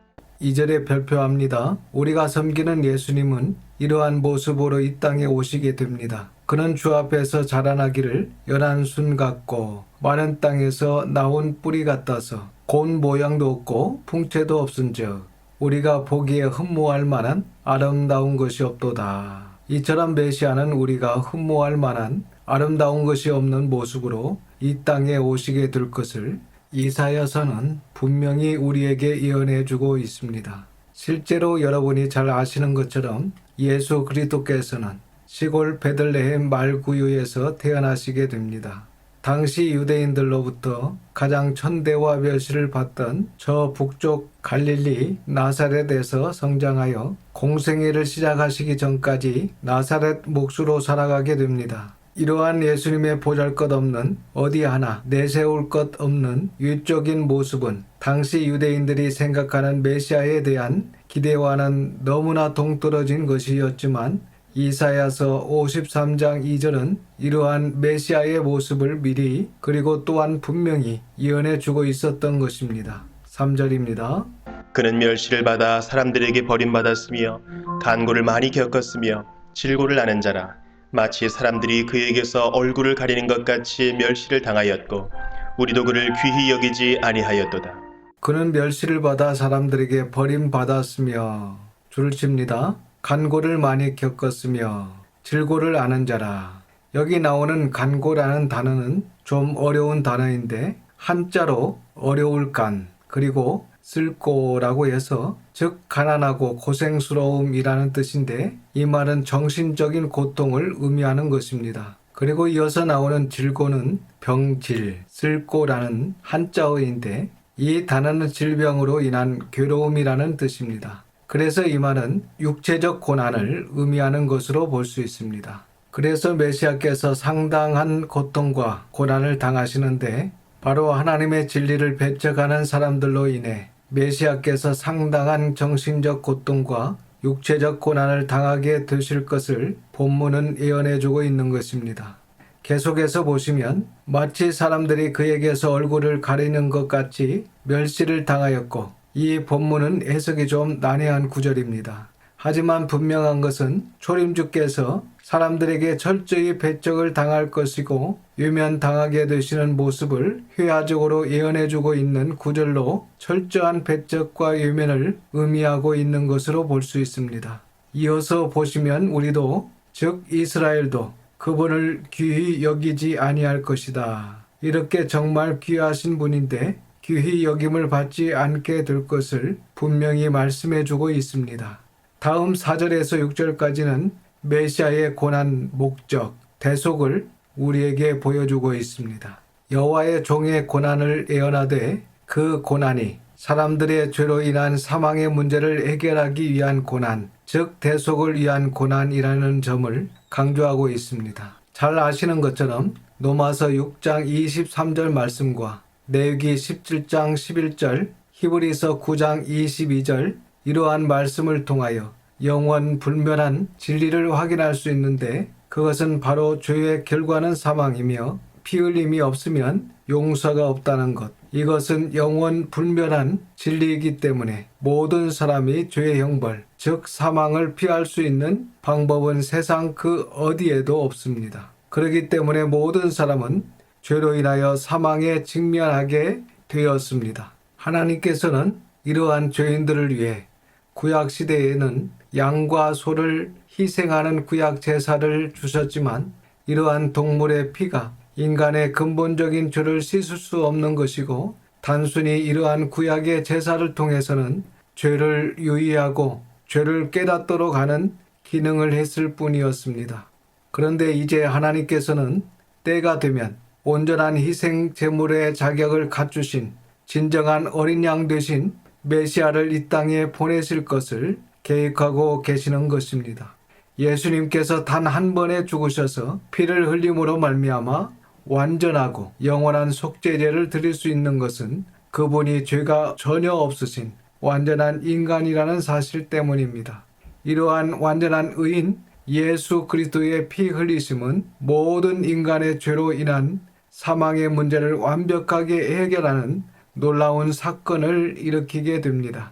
2절에 발표합니다. 우리가 섬기는 예수님은 이러한 모습으로 이 땅에 오시게 됩니다. 그는 주 앞에서 자라나기를 연한 순 같고 마른 땅에서 나온 뿌리 같아서 고운 모양도 없고 풍채도 없은즉 우리가 보기에 흠모할 만한 아름다운 것이 없도다. 이처럼 메시아는 우리가 흠모할 만한 아름다운 것이 없는 모습으로 이 땅에 오시게 될 것을 이사야서는 분명히 우리에게 예언해 주고 있습니다. 실제로 여러분이 잘 아시는 것처럼 예수 그리스도께서는 시골 베들레헴 말구유에서 태어나시게 됩니다. 당시 유대인들로부터 가장 천대와 멸시를 받던 저 북쪽 갈릴리 나사렛에서 성장하여 공생애를 시작하시기 전까지 나사렛 몫으로 살아가게 됩니다. 이러한 예수님의 보잘것없는 어디 하나 내세울 것 없는 유적인 모습은 당시 유대인들이 생각하는 메시아에 대한 기대와는 너무나 동떨어진 것이었지만 이사야서 53장 2절은 이러한 메시아의 모습을 미리 그리고 또한 분명히 예언해 주고 있었던 것입니다. 3절입니다. 그는 멸시를 받아 사람들에게 버림받았으며 간고를 많이 겪었으며 질고를 아는 자라. 마치 사람들이 그에게서 얼굴을 가리는 것 같이 멸시를 당하였고 우리도 그를 귀히 여기지 아니하였도다. 그는 멸시를 받아 사람들에게 버림받았으며 줄을 칩니다. 간고를 많이 겪었으며 질고를 아는 자라. 여기 나오는 간고라는 단어는 좀 어려운 단어인데 한자로 어려울 간 그리고 쓸고라고 해서 즉 가난하고 고생스러움이라는 뜻인데 이 말은 정신적인 고통을 의미하는 것입니다. 그리고 이어서 나오는 질고는 병질, 쓸고라는 한자어인데 이 단어는 질병으로 인한 괴로움이라는 뜻입니다. 그래서 이 말은 육체적 고난을 의미하는 것으로 볼 수 있습니다. 그래서 메시아께서 상당한 고통과 고난을 당하시는데 바로 하나님의 진리를 배척하는 사람들로 인해 메시아께서 상당한 정신적 고통과 육체적 고난을 당하게 되실 것을 본문은 예언해주고 있는 것입니다. 계속해서 보시면 마치 사람들이 그에게서 얼굴을 가리는 것 같이 멸시를 당하였고 이 본문은 해석이 좀 난해한 구절입니다. 하지만 분명한 것은 초림주께서 사람들에게 철저히 배척을 당할 것이고 유면당하게 되시는 모습을 회화적으로 예언해주고 있는 구절로 철저한 배척과 유면을 의미하고 있는 것으로 볼 수 있습니다. 이어서 보시면 우리도 즉 이스라엘도 그분을 귀히 여기지 아니할 것이다. 이렇게 정말 귀하신 분인데 귀히 여김을 받지 않게 될 것을 분명히 말씀해주고 있습니다. 다음 4절에서 6절까지는 메시아의 고난 목적, 대속을 우리에게 보여주고 있습니다. 여호와의 종의 고난을 예언하되 그 고난이 사람들의 죄로 인한 사망의 문제를 해결하기 위한 고난, 즉 대속을 위한 고난이라는 점을 강조하고 있습니다. 잘 아시는 것처럼 로마서 6장 23절 말씀과 레위기 17장 11절, 히브리서 9장 22절 이러한 말씀을 통하여 영원 불멸한 진리를 확인할 수 있는데 그것은 바로 죄의 결과는 사망이며 피 흘림이 없으면 용서가 없다는 것. 이것은 영원 불멸한 진리이기 때문에 모든 사람이 죄의 형벌, 즉 사망을 피할 수 있는 방법은 세상 그 어디에도 없습니다. 그렇기 때문에 모든 사람은 죄로 인하여 사망에 직면하게 되었습니다. 하나님께서는 이러한 죄인들을 위해 구약 시대에는 양과 소를 희생하는 구약 제사를 주셨지만 이러한 동물의 피가 인간의 근본적인 죄를 씻을 수 없는 것이고 단순히 이러한 구약의 제사를 통해서는 죄를 유의하고 죄를 깨닫도록 하는 기능을 했을 뿐이었습니다. 그런데 이제 하나님께서는 때가 되면 온전한 희생 제물의 자격을 갖추신 진정한 어린 양 되신 메시아를 이 땅에 보내실 것을 계획하고 계시는 것입니다. 예수님께서 단 한 번에 죽으셔서 피를 흘림으로 말미암아 완전하고 영원한 속죄제를 드릴 수 있는 것은 그분이 죄가 전혀 없으신 완전한 인간이라는 사실 때문입니다. 이러한 완전한 의인 예수 그리스도의 피 흘리심은 모든 인간의 죄로 인한 사망의 문제를 완벽하게 해결하는 놀라운 사건을 일으키게 됩니다.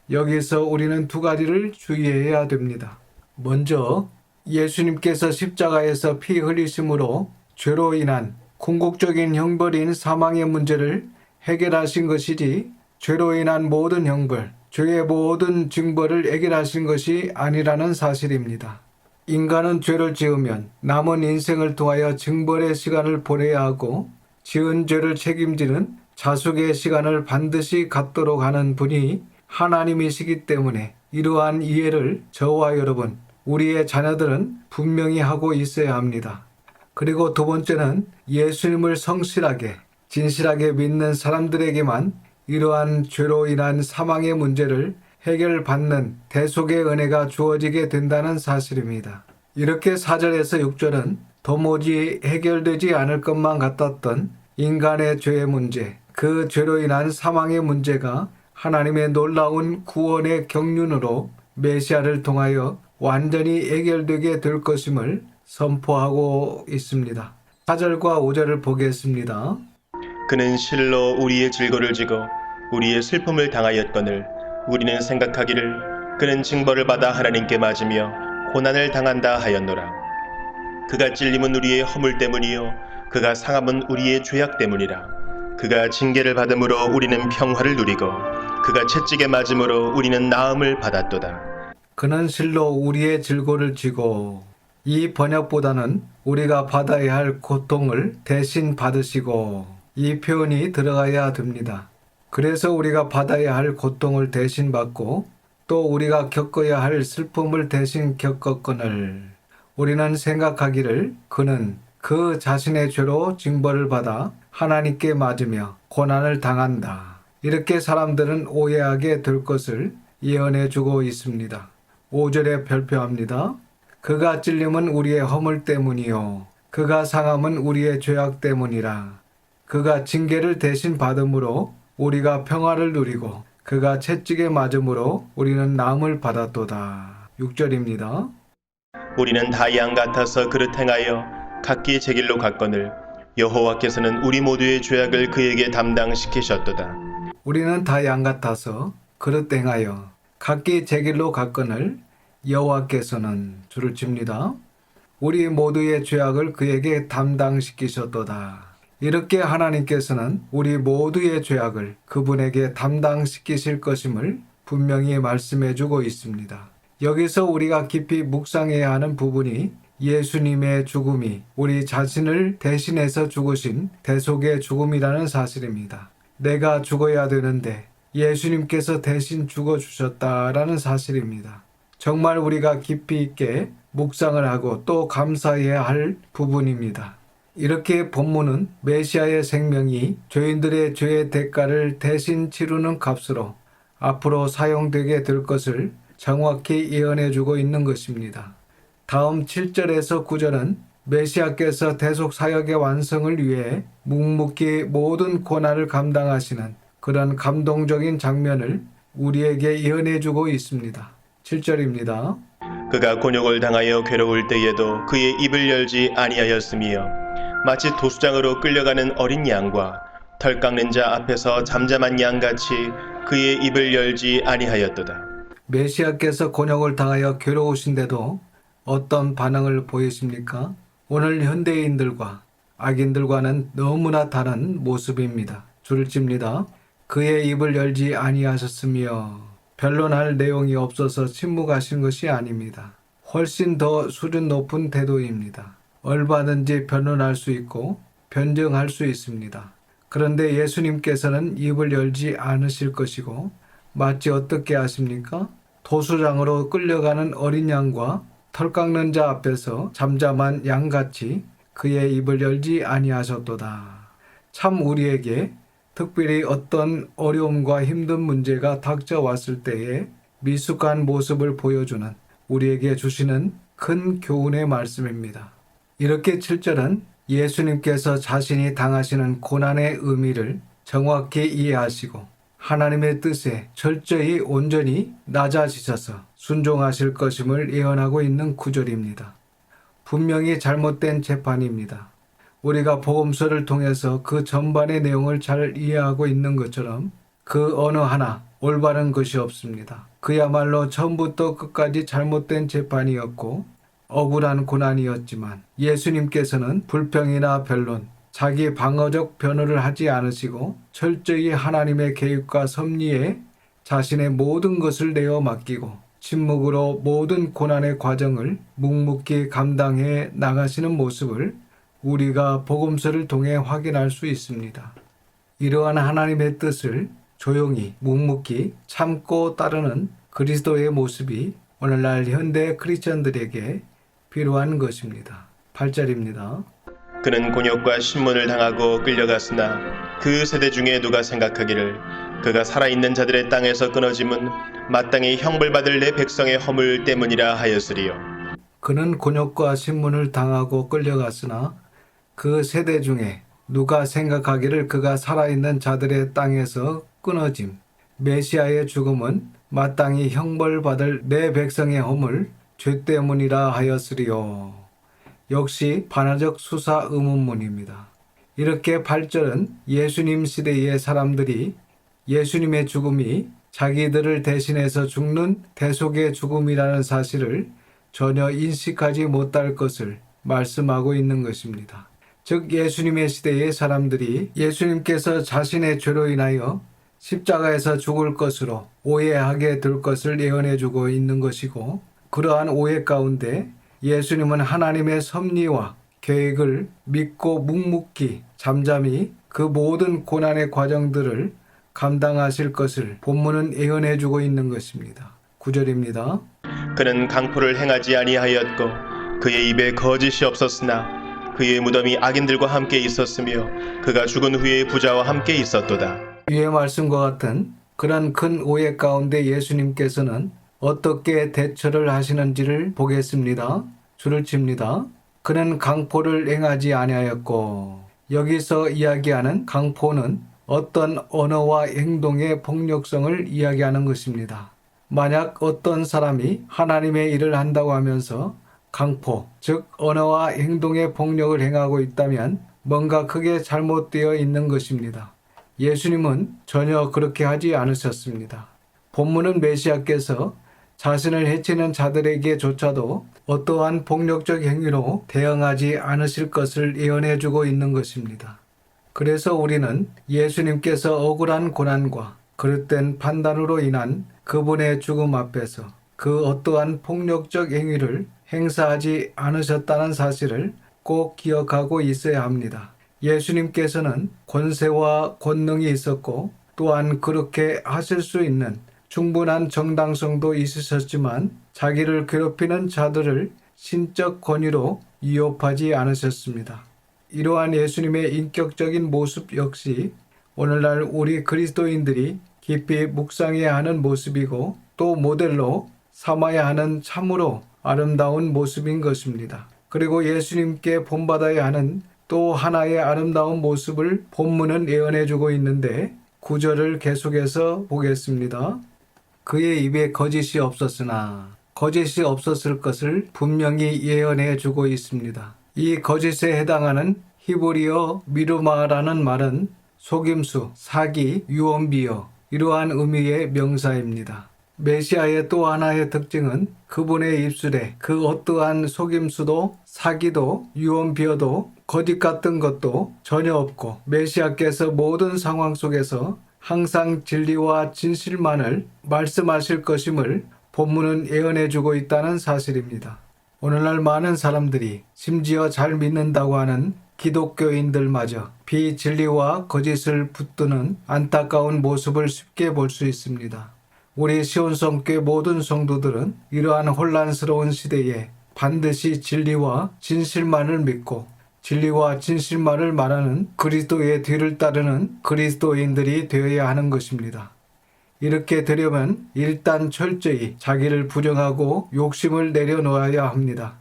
여기서 우리는 두 가지를 주의해야 됩니다. 먼저 예수님께서 십자가에서 피 흘리심으로 죄로 인한 궁극적인 형벌인 사망의 문제를 해결하신 것이지 죄로 인한 모든 형벌, 죄의 모든 징벌을 해결하신 것이 아니라는 사실입니다. 인간은 죄를 지으면 남은 인생을 통하여 징벌의 시간을 보내야 하고 지은 죄를 책임지는 자숙의 시간을 반드시 갖도록 하는 분이 하나님이시기 때문에 이러한 이해를 저와 여러분 우리의 자녀들은 분명히 하고 있어야 합니다. 그리고 두 번째는 예수님을 성실하게, 진실하게 믿는 사람들에게만 이러한 죄로 인한 사망의 문제를 해결받는 대속의 은혜가 주어지게 된다는 사실입니다. 이렇게 4절에서 6절은 도무지 해결되지 않을 것만 같았던 인간의 죄의 문제, 그 죄로 인한 사망의 문제가 하나님의 놀라운 구원의 경륜으로 메시아를 통하여 완전히 해결되게 될 것임을 선포하고 있습니다. 4절과 5절을 보겠습니다. 그는 실로 우리의 질고를 지고 우리의 슬픔을 당하였거늘 우리는 생각하기를 그는 징벌을 받아 하나님께 맞으며 고난을 당한다 하였노라. 그가 찔림은 우리의 허물 때문이요 그가 상함은 우리의 죄악 때문이라. 그가 징계를 받음으로 우리는 평화를 누리고 그가 채찍에 맞음으로 우리는 나음을 받았도다. 그는 실로 우리의 질고를 지고, 이 번역보다는 우리가 받아야 할 고통을 대신 받으시고, 이 표현이 들어가야 됩니다. 그래서 우리가 받아야 할 고통을 대신 받고 또 우리가 겪어야 할 슬픔을 대신 겪었거늘 우리는 생각하기를 그는 그 자신의 죄로 징벌을 받아 하나님께 맞으며 고난을 당한다. 이렇게 사람들은 오해하게 될 것을 예언해 주고 있습니다. 5절에 발표합니다. 그가 찔림은 우리의 허물 때문이요 그가 상함은 우리의 죄악 때문이라. 그가 징계를 대신 받음으로 우리가 평화를 누리고 그가 채찍에 맞음으로 우리는 나음을 받았도다. 6절입니다. 우리는 다 양 같아서 그릇 행하여 각기 제 길로 갔거늘 여호와께서는 우리 모두의 죄악을 그에게 담당시키셨도다. 우리는 다 양 같아서 그릇 행하여 각기 제 길로 갔거늘 여호와께서는 줄을 칩니다. 우리 모두의 죄악을 그에게 담당시키셨도다. 이렇게 하나님께서는 우리 모두의 죄악을 그분에게 담당시키실 것임을 분명히 말씀해 주고 있습니다. 여기서 우리가 깊이 묵상해야 하는 부분이 예수님의 죽음이 우리 자신을 대신해서 죽으신 대속의 죽음이라는 사실입니다. 내가 죽어야 되는데 예수님께서 대신 죽어주셨다라는 사실입니다. 정말 우리가 깊이 있게 묵상을 하고 또 감사해야 할 부분입니다. 이렇게 본문은 메시아의 생명이 죄인들의 죄의 대가를 대신 치르는 값으로 앞으로 사용되게 될 것을 정확히 예언해 주고 있는 것입니다. 다음 7절에서 9절은 메시아께서 대속 사역의 완성을 위해 묵묵히 모든 고난을 감당하시는 그런 감동적인 장면을 우리에게 예언해 주고 있습니다. 7절입니다. 그가 곤욕을 당하여 괴로울 때에도 그의 입을 열지 아니하였으며 마치 도수장으로 끌려가는 어린 양과 털 깎는 자 앞에서 잠잠한 양같이 그의 입을 열지 아니하였도다. 메시아께서 곤욕을 당하여 괴로우신데도 어떤 반응을 보이십니까? 오늘 현대인들과 악인들과는 너무나 다른 모습입니다. 줄을 찝니다. 그의 입을 열지 아니하셨으며 변론할 내용이 없어서 침묵하신 것이 아닙니다. 훨씬 더 수준 높은 태도입니다. 얼마든지 변론할 수 있고 변증할 수 있습니다. 그런데 예수님께서는 입을 열지 않으실 것이고 마치 어떻게 하십니까? 도수장으로 끌려가는 어린 양과 털 깎는 자 앞에서 잠잠한 양같이 그의 입을 열지 아니하셨도다. 참 우리에게 특별히 어떤 어려움과 힘든 문제가 닥쳐왔을 때에 미숙한 모습을 보여주는 우리에게 주시는 큰 교훈의 말씀입니다. 이렇게 7절은 예수님께서 자신이 당하시는 고난의 의미를 정확히 이해하시고 하나님의 뜻에 철저히 온전히 낮아지셔서 순종하실 것임을 예언하고 있는 구절입니다. 분명히 잘못된 재판입니다. 우리가 복음서를 통해서 그 전반의 내용을 잘 이해하고 있는 것처럼 그 어느 하나 올바른 것이 없습니다. 그야말로 처음부터 끝까지 잘못된 재판이었고 억울한 고난이었지만 예수님께서는 불평이나 변론, 자기 방어적 변호를 하지 않으시고 철저히 하나님의 계획과 섭리에 자신의 모든 것을 내어 맡기고 침묵으로 모든 고난의 과정을 묵묵히 감당해 나가시는 모습을 우리가 복음서를 통해 확인할 수 있습니다. 이러한 하나님의 뜻을 조용히 묵묵히 참고 따르는 그리스도의 모습이 오늘날 현대 크리스천들에게 필요한 것입니다. 8절입니다. 그는 곤욕과 신문을 당하고 끌려갔으나 그 세대 중에 누가 생각하기를 그가 살아있는 자들의 땅에서 끊어짐은 마땅히 형벌받을 내 백성의 허물 때문이라 하였으리요. 그는 곤욕과 신문을 당하고 끌려갔으나 그 세대 중에 누가 생각하기를 그가 살아있는 자들의 땅에서 끊어짐. 메시아의 죽음은 마땅히 형벌받을 내 백성의 허물, 죄 때문이라 하였으리요. 역시 반화적 수사 의문문입니다. 이렇게 8절은 예수님 시대의 사람들이 예수님의 죽음이 자기들을 대신해서 죽는 대속의 죽음이라는 사실을 전혀 인식하지 못할 것을 말씀하고 있는 것입니다. 즉 예수님의 시대의 사람들이 예수님께서 자신의 죄로 인하여 십자가에서 죽을 것으로 오해하게 될 것을 예언해주고 있는 것이고, 그러한 오해 가운데 예수님은 하나님의 섭리와 계획을 믿고 묵묵히 잠잠히 그 모든 고난의 과정들을 감당하실 것을 본문은 예언해주고 있는 것입니다. 9절입니다. 그는 강포를 행하지 아니하였고 그의 입에 거짓이 없었으나 그의 무덤이 악인들과 함께 있었으며 그가 죽은 후에 부자와 함께 있었도다. 위의 말씀과 같은 그런 큰 오해 가운데 예수님께서는 어떻게 대처를 하시는지를 보겠습니다. 줄을 칩니다. 그는 강포를 행하지 아니하였고, 여기서 이야기하는 강포는 어떤 언어와 행동의 폭력성을 이야기하는 것입니다. 만약 어떤 사람이 하나님의 일을 한다고 하면서 강포, 즉 언어와 행동의 폭력을 행하고 있다면 뭔가 크게 잘못되어 있는 것입니다. 예수님은 전혀 그렇게 하지 않으셨습니다. 본문은 메시아께서 자신을 해치는 자들에게조차도 어떠한 폭력적 행위로 대응하지 않으실 것을 예언해주고 있는 것입니다. 그래서 우리는 예수님께서 억울한 고난과 그릇된 판단으로 인한 그분의 죽음 앞에서 그 어떠한 폭력적 행위를 행사하지 않으셨다는 사실을 꼭 기억하고 있어야 합니다. 예수님께서는 권세와 권능이 있었고 또한 그렇게 하실 수 있는 충분한 정당성도 있으셨지만 자기를 괴롭히는 자들을 신적 권위로 위협하지 않으셨습니다. 이러한 예수님의 인격적인 모습 역시 오늘날 우리 그리스도인들이 깊이 묵상해야 하는 모습이고 또 모델로 삼아야 하는 참으로 아름다운 모습인 것입니다. 그리고 예수님께 본받아야 하는 또 하나의 아름다운 모습을 본문은 예언해주고 있는데 9절을 계속해서 보겠습니다. 그의 입에 거짓이 없었으나 거짓이 없었을 것을 분명히 예언해주고 있습니다. 이 거짓에 해당하는 히브리어 미루마라는 말은 속임수, 사기, 유언비어 이러한 의미의 명사입니다. 메시아의 또 하나의 특징은 그분의 입술에 그 어떠한 속임수도 사기도 유언비어도 거짓 같은 것도 전혀 없고 메시아께서 모든 상황 속에서 항상 진리와 진실만을 말씀하실 것임을 본문은 예언해주고 있다는 사실입니다. 오늘날 많은 사람들이 심지어 잘 믿는다고 하는 기독교인들마저 비진리와 거짓을 붙드는 안타까운 모습을 쉽게 볼 수 있습니다. 우리 시온성교회 모든 성도들은 이러한 혼란스러운 시대에 반드시 진리와 진실만을 믿고 진리와 진실만을 말하는 그리스도의 뒤를 따르는 그리스도인들이 되어야 하는 것입니다. 이렇게 되려면 일단 철저히 자기를 부정하고 욕심을 내려놓아야 합니다.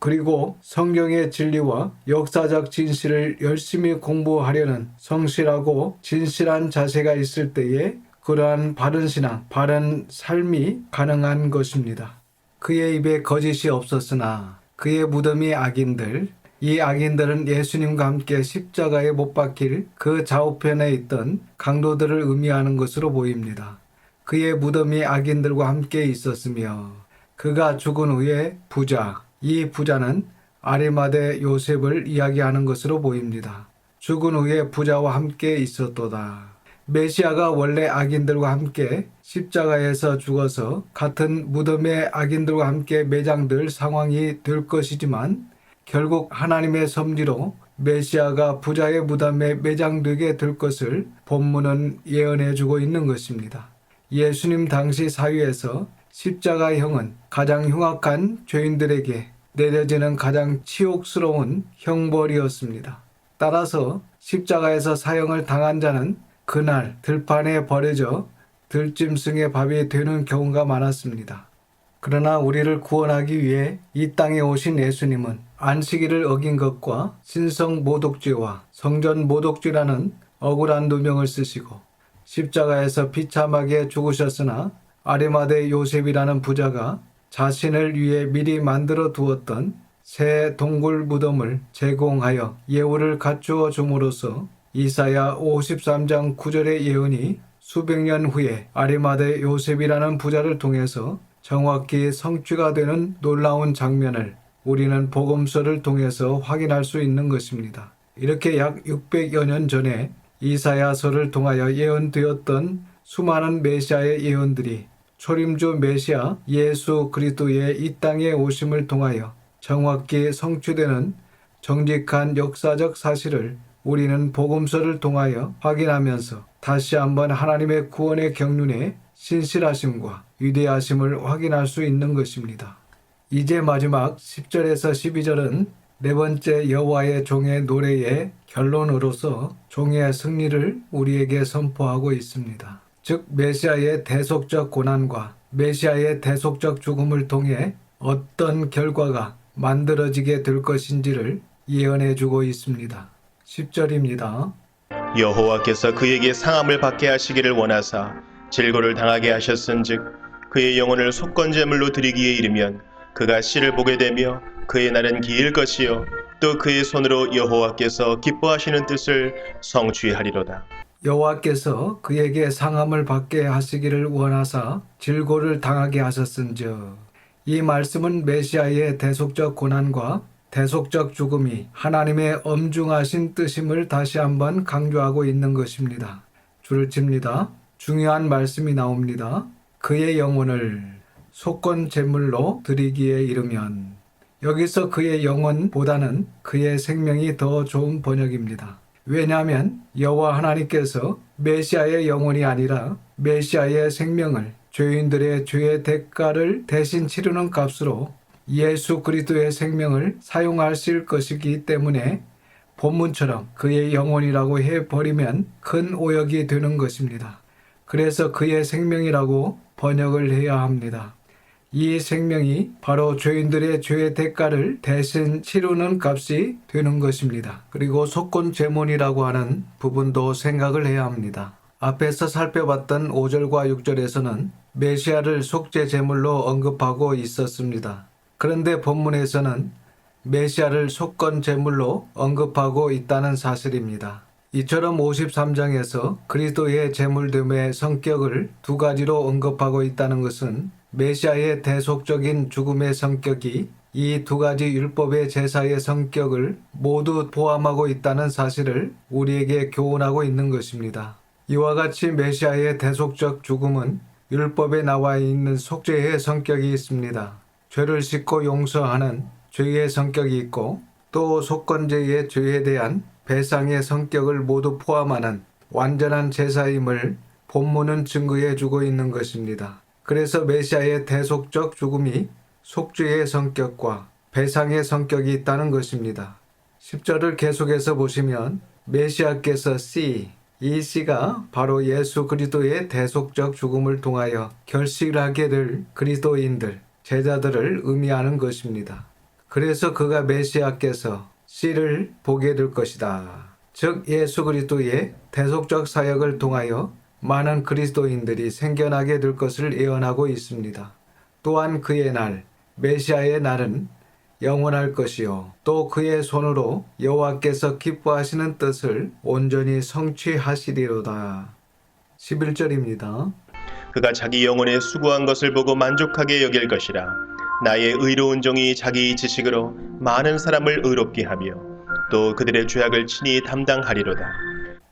그리고 성경의 진리와 역사적 진실을 열심히 공부하려는 성실하고 진실한 자세가 있을 때에 그러한 바른 신앙, 바른 삶이 가능한 것입니다. 그의 입에 거짓이 없었으나 그의 무덤이 악인들, 이 악인들은 예수님과 함께 십자가에 못 박힐 그 좌우편에 있던 강도들을 의미하는 것으로 보입니다. 그의 무덤이 악인들과 함께 있었으며 그가 죽은 후에 부자, 이 부자는 아리마대 요셉을 이야기하는 것으로 보입니다. 죽은 후에 부자와 함께 있었도다. 메시아가 원래 악인들과 함께 십자가에서 죽어서 같은 무덤에 악인들과 함께 매장될 상황이 될 것이지만 결국 하나님의 섭리로 메시아가 부자의 무덤에 매장되게 될 것을 본문은 예언해주고 있는 것입니다. 예수님 당시 사회에서 십자가형은 가장 흉악한 죄인들에게 내려지는 가장 치욕스러운 형벌이었습니다. 따라서 십자가에서 사형을 당한 자는 그날 들판에 버려져 들짐승의 밥이 되는 경우가 많았습니다. 그러나 우리를 구원하기 위해 이 땅에 오신 예수님은 안식일을 어긴 것과 신성 모독죄와 성전 모독죄라는 억울한 누명을 쓰시고 십자가에서 비참하게 죽으셨으나 아리마대 요셉이라는 부자가 자신을 위해 미리 만들어 두었던 새 동굴 무덤을 제공하여 예우를 갖추어 줌으로써 이사야 53장 9절의 예언이 수백 년 후에 아리마대 요셉이라는 부자를 통해서 정확히 성취가 되는 놀라운 장면을 우리는 복음서를 통해서 확인할 수 있는 것입니다. 이렇게 약 600여 년 전에 이사야서를 통하여 예언되었던 수많은 메시아의 예언들이 초림주 메시아 예수 그리스도의 이 땅에 오심을 통하여 정확히 성취되는 정직한 역사적 사실을 우리는 복음서를 통하여 확인하면서 다시 한번 하나님의 구원의 경륜에 신실하심과 위대하심을 확인할 수 있는 것입니다. 이제 마지막 10절에서 12절은 네 번째 여호와의 종의 노래의 결론으로서 종의 승리를 우리에게 선포하고 있습니다. 즉 메시아의 대속적 고난과 메시아의 대속적 죽음을 통해 어떤 결과가 만들어지게 될 것인지를 예언해 주고 있습니다. 10절입니다. 여호와께서 그에게 상함을 받게 하시기를 원하사 질고를 당하게 하셨은즉 그의 영혼을 속건제물로 드리기에 이르면 그가 씨를 보게 되며 그의 날은 길 것이요 또 그의 손으로 여호와께서 기뻐하시는 뜻을 성취하리로다. 여호와께서 그에게 상함을 받게 하시기를 원하사 질고를 당하게 하셨은즉 이 말씀은 메시아의 대속적 고난과 대속적 죽음이 하나님의 엄중하신 뜻임을 다시 한번 강조하고 있는 것입니다. 줄을 칩니다. 중요한 말씀이 나옵니다. 그의 영혼을 속건 제물로 드리기에 이르면 여기서 그의 영혼보다는 그의 생명이 더 좋은 번역입니다. 왜냐하면 여호와 하나님께서 메시아의 영혼이 아니라 메시아의 생명을 죄인들의 죄의 대가를 대신 치르는 값으로 예수 그리스도의 생명을 사용하실 것이기 때문에 본문처럼 그의 영혼이라고 해버리면 큰 오역이 되는 것입니다. 그래서 그의 생명이라고 번역을 해야 합니다. 이 생명이 바로 죄인들의 죄의 대가를 대신 치르는 값이 되는 것입니다. 그리고 속건제물이라고 하는 부분도 생각을 해야 합니다. 앞에서 살펴봤던 5절과 6절에서는 메시아를 속죄제물로 언급하고 있었습니다. 그런데 본문에서는 메시아를 속건제물로 언급하고 있다는 사실입니다. 이처럼 53장에서 그리스도의 제물됨의 성격을 두 가지로 언급하고 있다는 것은 메시아의 대속적인 죽음의 성격이 이 두 가지 율법의 제사의 성격을 모두 포함하고 있다는 사실을 우리에게 교훈하고 있는 것입니다. 이와 같이 메시아의 대속적 죽음은 율법에 나와 있는 속죄의 성격이 있습니다. 죄를 씻고 용서하는 죄의 성격이 있고 또 속건제의 죄에 대한 배상의 성격을 모두 포함하는 완전한 제사임을 본문은 증거해 주고 있는 것입니다. 그래서 메시아의 대속적 죽음이 속죄의 성격과 배상의 성격이 있다는 것입니다. 10절을 계속해서 보시면 메시아께서 이 씨가 바로 예수 그리스도의 대속적 죽음을 통하여 결실하게 될 그리스도인들, 제자들을 의미하는 것입니다. 그래서 그가 메시아께서 씨를 보게 될 것이다. 즉 예수 그리스도의 대속적 사역을 통하여 많은 그리스도인들이 생겨나게 될 것을 예언하고 있습니다. 또한 그의 날, 메시아의 날은 영원할 것이요 또 그의 손으로 여호와께서 기뻐하시는 뜻을 온전히 성취하시리로다. 11절입니다. 그가 자기 영혼에 수고한 것을 보고 만족하게 여길 것이라. 나의 의로운 종이 자기 지식으로 많은 사람을 의롭게 하며 또 그들의 죄악을 친히 담당하리로다.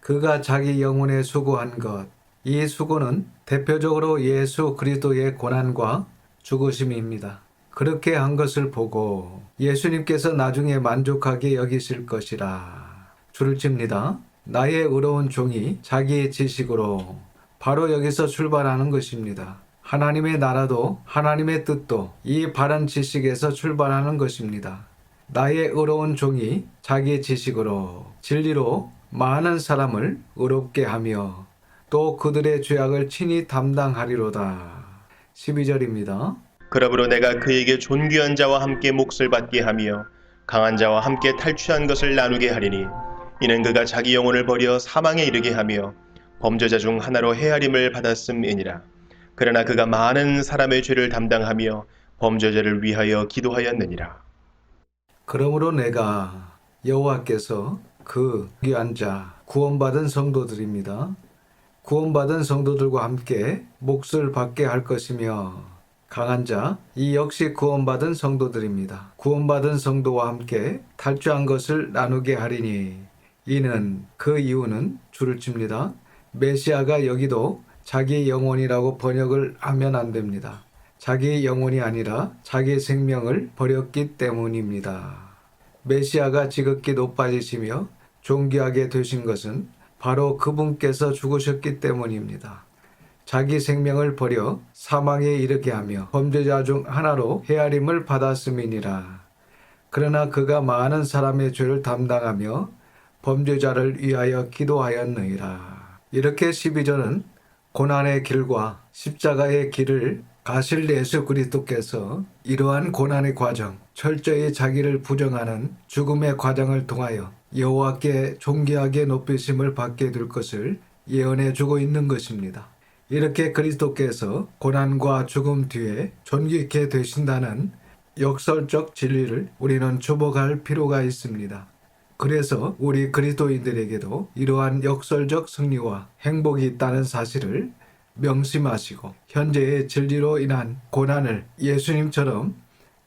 그가 자기 영혼에 수고한 것, 이 수고는 대표적으로 예수 그리스도의 고난과 죽으심입니다. 그렇게 한 것을 보고 예수님께서 나중에 만족하게 여기실 것이라. 줄을 칩니다. 나의 의로운 종이 자기의 지식으로 바로 여기서 출발하는 것입니다. 하나님의 나라도 하나님의 뜻도 이 바른 지식에서 출발하는 것입니다. 나의 의로운 종이 자기 지식으로 진리로 많은 사람을 의롭게 하며 또 그들의 죄악을 친히 담당하리로다. 12절입니다. 그러므로 내가 그에게 존귀한 자와 함께 몫을 받게 하며 강한 자와 함께 탈취한 것을 나누게 하리니 이는 그가 자기 영혼을 버려 사망에 이르게 하며 범죄자 중 하나로 헤아림을 받았음이니라. 그러나 그가 많은 사람의 죄를 담당하며 범죄자를 위하여 기도하였느니라. 그러므로 내가 여호와께서 그 귀한 자 구원받은 성도들입니다. 구원받은 성도들과 함께 몫을 받게 할 것이며 강한 자, 이 역시 구원받은 성도들입니다. 구원받은 성도와 함께 탈취한 것을 나누게 하리니 이는 그 이유는 줄을 칩니다. 메시아가 여기도 자기 영혼이라고 번역을 하면 안 됩니다. 자기 영혼이 아니라 자기 생명을 버렸기 때문입니다. 메시아가 지극히 높아지시며 존귀하게 되신 것은 바로 그분께서 죽으셨기 때문입니다. 자기 생명을 버려 사망에 이르게 하며 범죄자 중 하나로 헤아림을 받았음이니라. 그러나 그가 많은 사람의 죄를 담당하며 범죄자를 위하여 기도하였느니라. 이렇게 12절은 고난의 길과 십자가의 길을 가실 예수 그리스도께서 이러한 고난의 과정, 철저히 자기를 부정하는 죽음의 과정을 통하여 여호와께 존귀하게 높이심을 받게 될 것을 예언해 주고 있는 것입니다. 이렇게 그리스도께서 고난과 죽음 뒤에 존귀케 되신다는 역설적 진리를 우리는 주목할 필요가 있습니다. 그래서 우리 그리스도인들에게도 이러한 역설적 승리와 행복이 있다는 사실을 명심하시고 현재의 진리로 인한 고난을 예수님처럼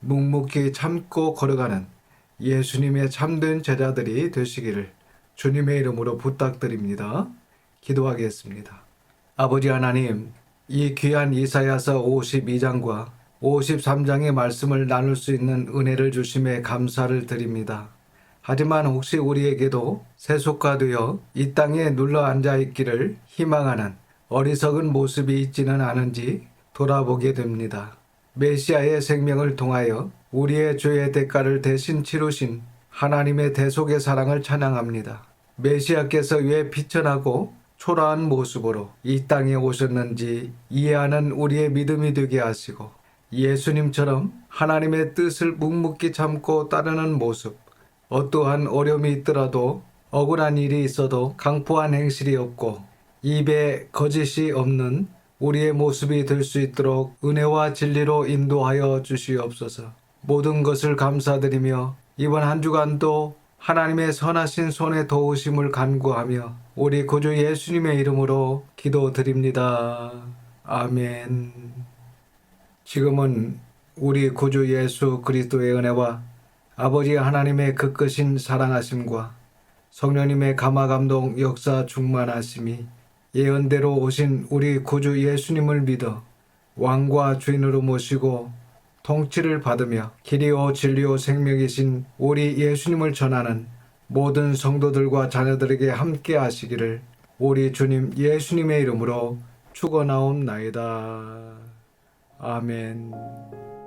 묵묵히 참고 걸어가는 예수님의 참된 제자들이 되시기를 주님의 이름으로 부탁드립니다. 기도하겠습니다. 아버지 하나님, 이 귀한 이사야서 52장과 53장의 말씀을 나눌 수 있는 은혜를 주심에 감사를 드립니다. 하지만 혹시 우리에게도 세속화되어 이 땅에 눌러 앉아 있기를 희망하는 어리석은 모습이 있지는 않은지 돌아보게 됩니다. 메시아의 생명을 통하여 우리의 죄의 대가를 대신 치르신 하나님의 대속의 사랑을 찬양합니다. 메시아께서 왜 비천하고 초라한 모습으로 이 땅에 오셨는지 이해하는 우리의 믿음이 되게 하시고 예수님처럼 하나님의 뜻을 묵묵히 참고 따르는 모습, 어떠한 어려움이 있더라도 억울한 일이 있어도 강포한 행실이 없고 입에 거짓이 없는 우리의 모습이 될 수 있도록 은혜와 진리로 인도하여 주시옵소서. 모든 것을 감사드리며 이번 한 주간도 하나님의 선하신 손에 도우심을 간구하며 우리 구주 예수님의 이름으로 기도드립니다. 아멘. 지금은 우리 구주 예수 그리스도의 은혜와 아버지 하나님의 그 크신 사랑하심과 성령님의 감화감동 역사 충만하심이 예언대로 오신 우리 구주 예수님을 믿어 왕과 주인으로 모시고 통치를 받으며 길이요 진리요 생명이신 우리 예수님을 전하는 모든 성도들과 자녀들에게 함께 하시기를 우리 주님 예수님의 이름으로 축원하옵나이다. 아멘.